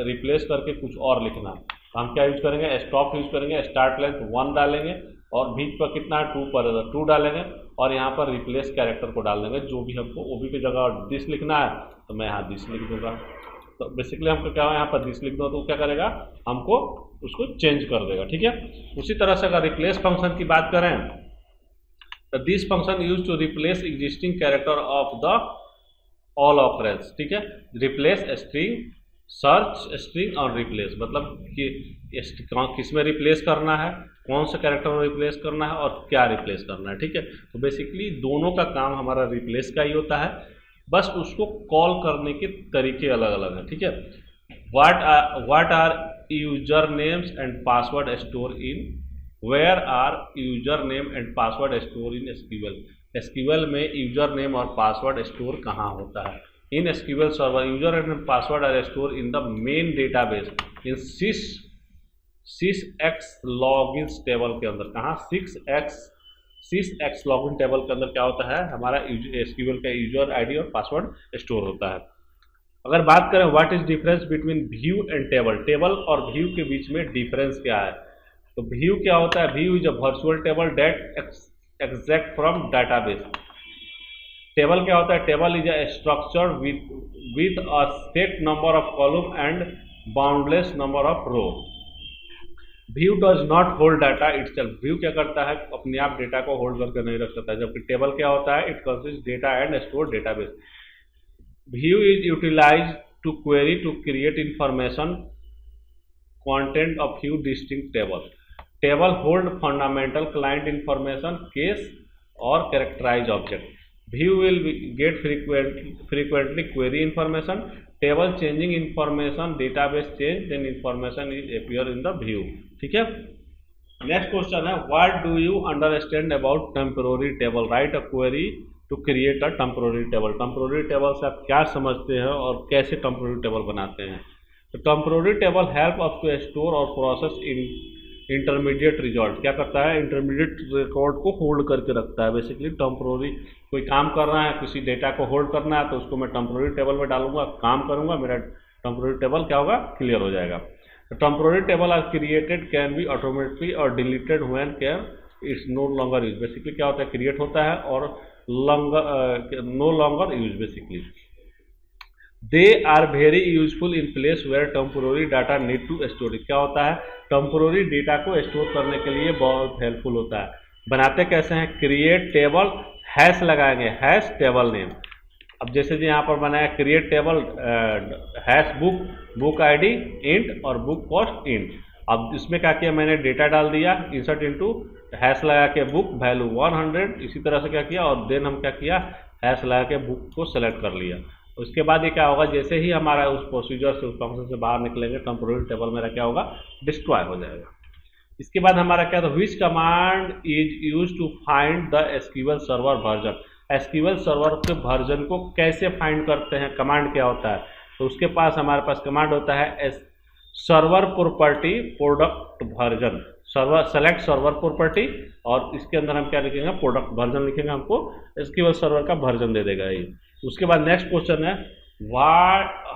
रिप्लेस करके कुछ और लिखना है. तो हम क्या यूज करेंगे? स्टॉप यूज करेंगे. स्टार्ट लेंथ 1 डालेंगे और बीच पर कितना है? 2 पर 2 डालेंगे और यहाँ पर रिप्लेस कैरेक्टर को डाल देंगे. जो भी हमको ओ भी की जगह दिस लिखना है तो मैं यहाँ दिस लिख दूंगा. तो बेसिकली हमको क्या है? यहाँ पर दिस लिख दो तो क्या करेगा? हमको उसको चेंज कर देगा. ठीक है. उसी तरह से अगर रिप्लेस फंक्शन की बात करें तो this function use to replace existing character of the all operands. ठीक है. रिप्लेस स्ट्रिंग, सर्च स्ट्रिंग और रिप्लेस, मतलब कि किस में रिप्लेस करना है, कौन सा कैरेक्टर में रिप्लेस करना है और क्या रिप्लेस करना है. ठीक है. तो बेसिकली दोनों का काम हमारा रिप्लेस का ही होता है, बस उसको कॉल करने के तरीके अलग अलग हैं. ठीक है. What are user names and password store in? Where are user name and password store in SQL? SQL में यूजर नेम और पासवर्ड स्टोर कहाँ होता है? In SQL server user and password are store in the main database in sysx logins table के अंदर. कहाँ? sysx लॉगिन टेबल के अंदर क्या होता है? हमारा SQL का यूजर आईडी और पासवर्ड स्टोर होता है. अगर बात करें what is difference between view and table? Table और व्यू के बीच में डिफरेंस क्या है? तो व्यू क्या होता है? View is a virtual table that extract from database. Table क्या होता है? Table is a structure with a set number of column and boundless number of row. View does not hold data itself. View क्या करता है? अपने आप डेटा को होल्ड करके नहीं रख सकता. जबकि टेबल क्या होता है? It consist data and store database. View is utilised to query to create information content of few distinct table. Table hold fundamental client information, case or characterize object. View will get frequently query information. Table changing information, database change, then information is appear in the view. ठीक है. नेक्स्ट क्वेश्चन है what do you understand about temporary table? Write a query to create a temporary table. temporary table से आप क्या समझते हैं और कैसे temporary table बनाते हैं? तो temporary table help us to store और प्रोसेस इन इंटरमीडिएट रिजल्ट. क्या करता है? इंटरमीडिएट रिकॉर्ड को होल्ड करके रखता है. बेसिकली टेम्पोररी कोई काम कर रहा है, किसी डेटा को होल्ड करना है तो उसको मैं टेम्पोररी टेबल में डालूंगा, काम करूंगा, मेरा टेम्पोररी टेबल क्या होगा? क्लियर हो जाएगा. तो temporary table are created can be automatically और deleted when can it's no longer use. Basically क्या होता है? क्रिएट होता है और no longer use. Basically they are very useful in place where temporary data need to store. क्या होता है? टेम्पोररी डेटा को स्टोर करने के लिए बहुत हेल्पफुल होता है. बनाते कैसे हैं? क्रिएट टेबल, हैश लगाएंगे, हैश टेबल नेम. अब जैसे जी यहाँ पर बनाया create table hash book ID int और बुक कॉस्ट इंट। अब इसमें क्या किया, मैंने डेटा डाल दिया, इंसर्ट इनटू हैश लगा के बुक वैल्यू 100, इसी तरह से क्या किया, और देन हम क्या किया, हैश लगा के बुक को सेलेक्ट कर लिया। उसके बाद ये क्या होगा, जैसे ही हमारा उस प्रोसीजर से, उस फंक्शन से बाहर निकलेंगे, टेम्पोररी टेबल मेरा क्या होगा, डिस्ट्रॉय हो जाएगा। इसके बाद हमारा क्या था, which command is use to find the SQL server version. SQL server के वर्जन को कैसे फाइंड करते हैं, कमांड क्या होता है, तो उसके पास हमारे पास कमांड होता है server property product version, server select server property, और इसके अंदर हम क्या लिखेंगे, प्रोडक्ट वर्जन लिखेंगे, हमको एसक्यूएल सर्वर का वर्जन दे देगा ये। उसके बाद नेक्स्ट क्वेश्चन है,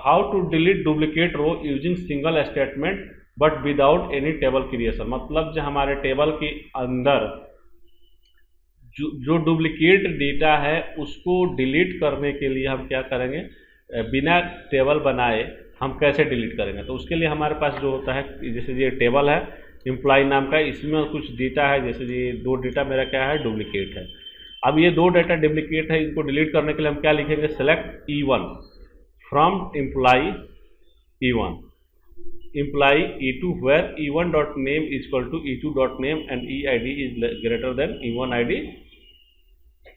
how to delete duplicate row using single statement but without any table creation. मतलब जो हमारे टेबल के अंदर जो डुप्लीकेट डेटा है उसको डिलीट करने के लिए हम क्या करेंगे, बिना टेबल बनाए हम कैसे डिलीट करेंगे। तो उसके लिए हमारे पास जो होता है, जैसे ये टेबल है एम्प्लॉय नाम का, इसमें कुछ डेटा है, जैसे ये 2 डेटा मेरा क्या है, डुप्लीकेट है। अब ये 2 डेटा डुप्लीकेट है, इनको डिलीट करने के लिए हम क्या लिखेंगे, select E1 from employ E1 employee E2 where E1.name is equal to E2.name and EID is greater than E1 ID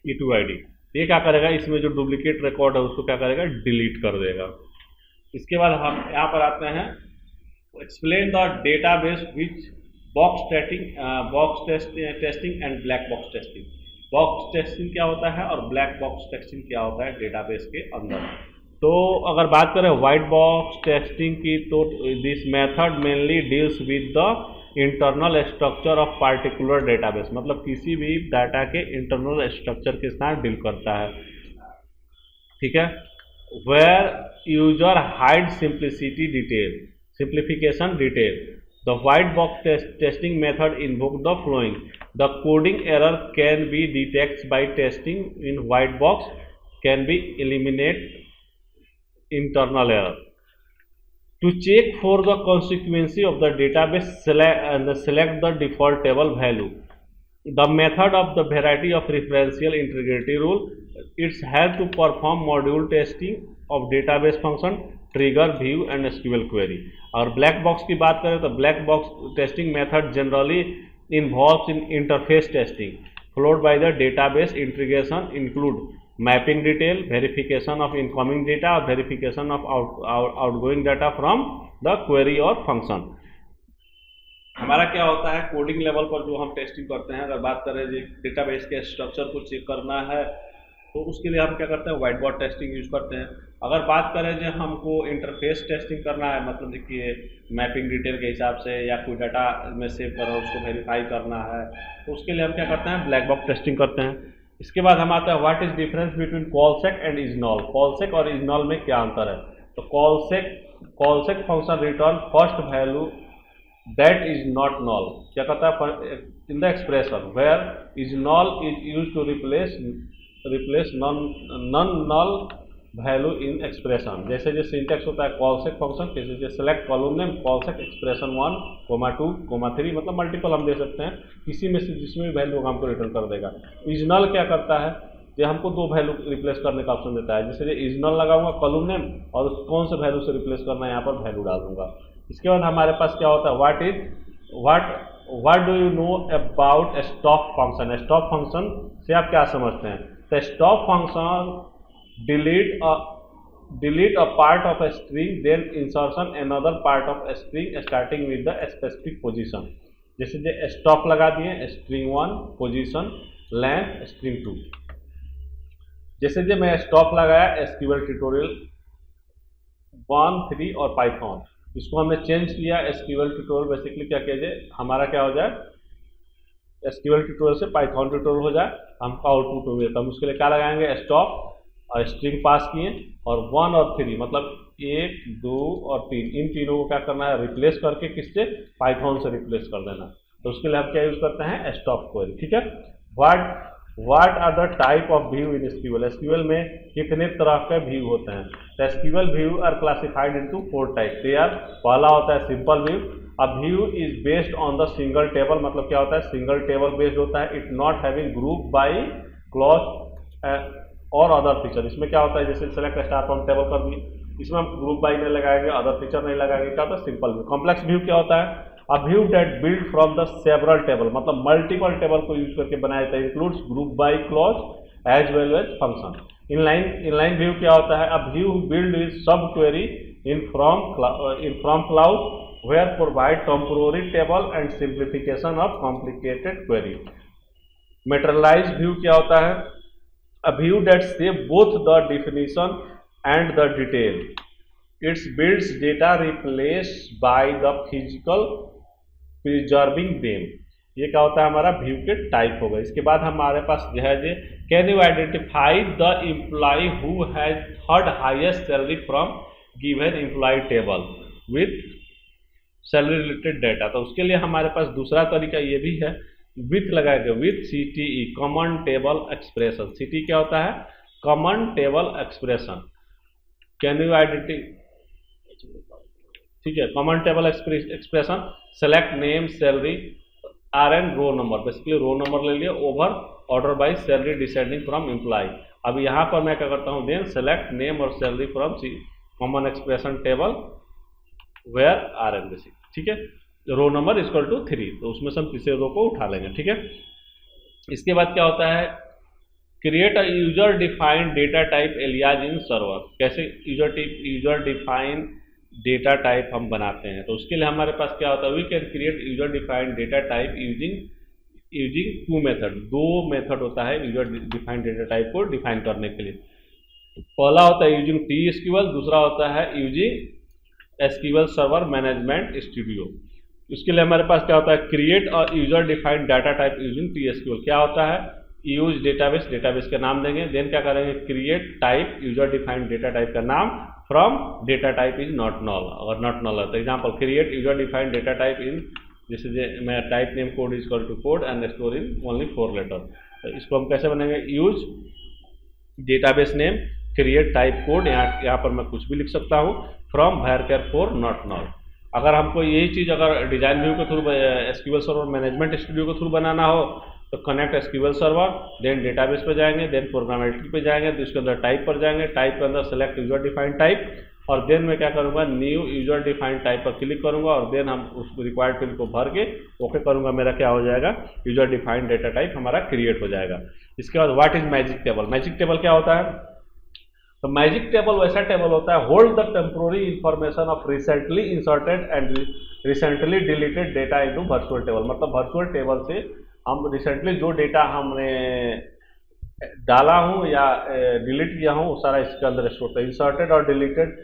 E2 ID। ये क्या करेगा, इसमें जो डुप्लीकेट रिकॉर्ड है उसको क्या करेगा, डिलीट कर देगा। इसके बाद हम यहाँ पर आते हैं, explain the database which box testing and black box testing. Box testing क्या होता है और ब्लैक बॉक्स टेस्टिंग क्या होता है डेटाबेस के अंदर। तो अगर बात करें वाइट बॉक्स टेस्टिंग की, तो this method mainly deals with the internal structure of particular database. मतलब किसी भी डाटा के इंटरनल स्ट्रक्चर के साथ डील करता है, ठीक है। Where user hide simplification detail. The white box testing method invoke the following, the coding error can be detect by testing in white box, can be eliminate internal error. To check for the consequence of the database, select the default table value. The method of the variety of referential integrity rule, it's help to perform module testing of database function, trigger, view and SQL query. और black box की बात करें तो black box testing method generally involves in interface testing followed by the database integration, include mapping detail, verification of incoming data और verification of outgoing data from the query और फंक्शन। हमारा क्या होता है, कोडिंग लेवल पर जो हम टेस्टिंग करते हैं, अगर बात करें डेटाबेस के स्ट्रक्चर को चेक करना है तो उसके लिए हम क्या करते हैं, वाइट बोर्ड टेस्टिंग यूज करते हैं। अगर बात करें जो हमको इंटरफेस टेस्टिंग करना है, मतलब देखिए मैपिंग डिटेल के हिसाब से या कोई डाटा में सेव कर रहा है उसको वेरीफाई करना है, तो उसके लिए हम क्या करते हैं, ब्लैक बॉक्स टेस्टिंग करते हैं। इसके बाद हम आता है, what is difference between coalesce and is null. Coalesce और इजनॉल में क्या अंतर है, तो coalesce function return first value that is not null. क्या कहता है, in the expression where is null is use to replace non null value in expression. जैसे जो सिंटेक्स होता है कॉलसेक फंक्शन, जैसे select column name coalesce expression 1, 2, 3, मतलब मल्टीपल हम दे सकते हैं, किसी में से जिसमें भी वैल्यू हमको रिटर्न कर देगा। इजनल क्या करता है, ये हमको 2 वैल्यू रिप्लेस करने का ऑप्शन देता है। जैसे इजनल लगाऊंगा कॉलम नेम और कौन से वैल्यू से रिप्लेस करना है, यहाँ पर वैल्यू डाल दूंगा। इसके बाद हमारे पास क्या होता है, what do you know about stop function. Stop function से आप क्या समझते हैं, तो stop function delete a part of a string, then insertion another part of a string starting with the specific position। जैसे जो स्टॉप लगा दिए string 1 पोजीशन लेंथ string 2। जैसे जो मैं स्टॉप लगाया SQL ट्यूटोरियल 1, 3 और पाइथन, इसको हमने चेंज किया SQL ट्यूटोरियल, बेसिकली क्या किया जाए, हमारा क्या हो जाए, SQL ट्यूटोरियल से पाइथन ट्यूटोरियल हो जाए, हमको आउटपुट हो गया। तो हम उसके लिए क्या लगाएंगे, स्टॉप और स्ट्रिंग पास किए और 1 और 3 मतलब 1, 2 और 3, इन तीनों को क्या करना है, रिप्लेस करके किससे, पाइथन से रिप्लेस कर देना। तो उसके लिए हम क्या यूज करते हैं, स्टॉप क्वेरी, ठीक है। What are the type of view in SQL. SQL में कितने तरह के व्यू होते हैं, तो SQL view are classified into 4 type. पहला होता है simple view. A view is based on the single table, मतलब क्या होता है, सिंगल टेबल बेस्ड होता है। It not having group by clause और अदर फीचर। इसमें क्या होता है, जैसे सेलेक्ट स्टार फ्रॉम टेबल कर दिए, इसमें हम ग्रुप बाई नहीं लगाएंगे, अदर फीचर नहीं लगाएंगे, क्या होता है सिंपल व्यू। कॉम्प्लेक्स व्यू क्या होता है, a view that build from the several table, मतलब मल्टीपल टेबल को यूज करके बनाया जाता है, includes group by clause as well as function. Inline view क्या होता है, a view build with sub query in from clause where provide temporary table and simplification of complicated query। Materialized view क्या होता है, a view that save both the definition and the detail, it builds data replaced by the physical preserving them। ये क्या होता है, हमारा व्यू के टाइप होगा। इसके बाद हमारे पास जो है, can you identify the employee who has third highest salary from given employee table with salary related data. तो उसके लिए हमारे पास दूसरा तरीका ये भी है, विथ लगाएंगे, with CTE common table expression. CTE क्या होता है, common table expression. Can you identity, ठीक है, common table expression, select name salary RN row number, basically row number ले लिया, over order by salary descending from employee. अब यहाँ पर मैं क्या करता हूँ, देन सेलेक्ट नेम और salary from common expression table where RN basic, ठीक है, रो नंबर इक्वल टू 3, तो उसमें से हम तीसरे रो को उठा लेंगे, ठीक है। इसके बाद क्या होता है, create a user defined data type alias in server. कैसे यूजर डिफाइंड डेटा टाइप हम बनाते हैं, तो उसके लिए हमारे पास क्या होता है, we can create user defined data type using two method. दो मेथड होता है यूजर डिफाइंड डेटा टाइप को डिफाइन करने के लिए। पहला होता है यूजिंग TSQL, दूसरा होता है using SQL server management studio. उसके लिए हमारे पास क्या होता है, क्रिएट और user defined data type using TSQL। क्या होता है, यूज डेटाबेस, डेटाबेस का नाम देंगे, देन क्या करेंगे, create type user defined data type का नाम from data type is not null. अगर नॉट नल है तो example, create user defined data type in, जैसे मैं type name code is equal to code and store in only 4 letter. तो इसको हम कैसे बनेंगे, use database name create type code, यहाँ पर मैं कुछ भी लिख सकता हूँ, from varchar for not null। अगर हमको यही चीज़ अगर डिजाइन व्यू के through SQL server management studio के थ्रू बनाना हो तो connect SQL server, then database पे जाएंगे, देन प्रोग्रामेटिक पे जाएंगे, तो इसके अंदर टाइप पर जाएंगे, टाइप के अंदर सेलेक्ट यूजर डिफाइंड टाइप, और देन मैं क्या करूँगा, न्यू यूजर डिफाइंड टाइप पर क्लिक करूँगा, और देन हम उस रिक्वायर्ड फील्ड को भर के ओके करूँगा, मेरा क्या हो जाएगा, यूजर डिफाइंड डेटा टाइप हमारा क्रिएट हो जाएगा। इसके बाद what is magic table. Magic table क्या होता है, तो मैजिक टेबल वैसा टेबल होता है, hold the temporary information of recently inserted and recently deleted data into virtual table. मतलब वर्चुअल टेबल से हम रिसेंटली जो डेटा हमने डाला हूँ या डिलीट किया हूँ वो सारा इसके अंदर स्टोर होता है। इंसर्टेड और deleted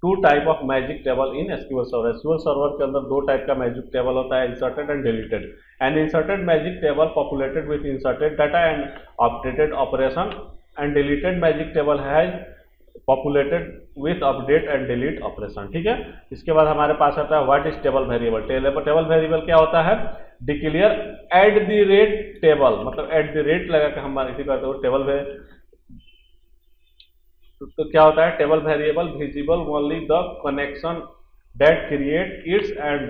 two type of magic table in SQL server. SQL server के अंदर दो टाइप का मैजिक टेबल होता है, inserted and deleted. And inserted magic table populated with inserted data and updated operation, and deleted magic table has populated with update and delete operation, ठीक है। इसके बाद हमारे पास आता है what is table variable. Table variable क्या होता है, declare at the rate table, मतलब एट द रेट लगा के हम इसी करते हो टेबल तो क्या होता है, table variable visible only the connection that create it's and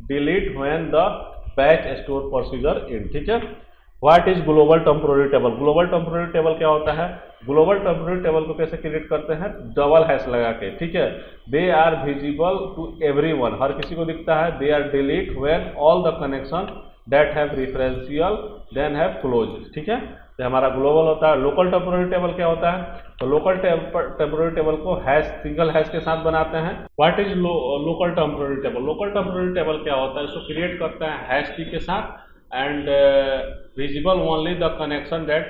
delete when the batch store procedure इन, ठीक है। What is global temporary table. Global temporary table क्या होता है, ग्लोबल टेम्पोररी टेबल को कैसे क्रिएट करते हैं, डबल हैश लगा के, ठीक है। They are visible to everyone, हर किसी को दिखता है। They are delete when all the connection that have referential then have close, ठीक है। तो हमारा ग्लोबल होता है। लोकल टेम्पोररी टेबल क्या होता है, तो लोकल टेम्पोररी टेबल को हैश, सिंगल हैश के साथ बनाते हैं। What is local temporary table. Local temporary table क्या होता है, इसको क्रिएट करते हैं हैश की के साथ and visible only the connection that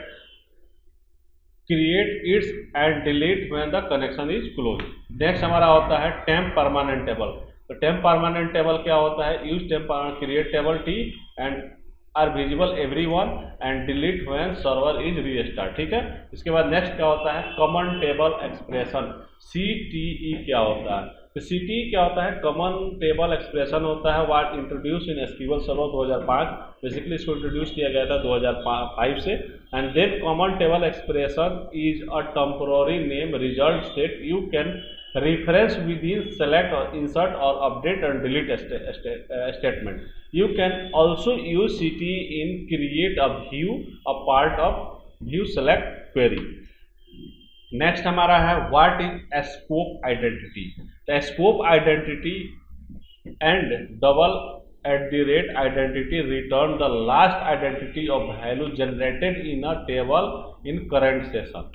create its and delete when the connection is closed। Next हमारा होता है टेम्प परमानेंट टेबल। तो टेम्प परमानेंट टेबल क्या होता है, use temp create table T and are visible everyone and delete when server is restart, ठीक है। इसके बाद नेक्स्ट क्या होता है, कॉमन टेबल एक्सप्रेशन CTE क्या होता है। तो CTE क्या होता है, कॉमन टेबल एक्सप्रेशन होता है, what introduce in SQL server 2005, basically इसको इंट्रोड्यूस किया गया था 2005 से। And then common table expression is a temporary name result set you can reference within select or insert or update and delete statement। You can also use CTE in create a view a part of view select query. Next हमारा है व्हाट इज स्कोप आइडेंटिटी। तो scope identity and double @ identity return the last identity of value generated in a table in current session.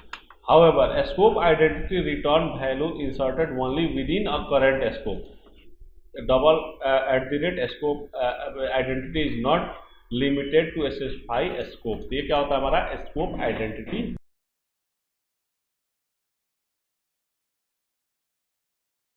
However, a scope identity return value inserted only within a current scope. Double @ scope identity is not limited to specify scope. ये क्या होता है हमारा स्कोप आइडेंटिटी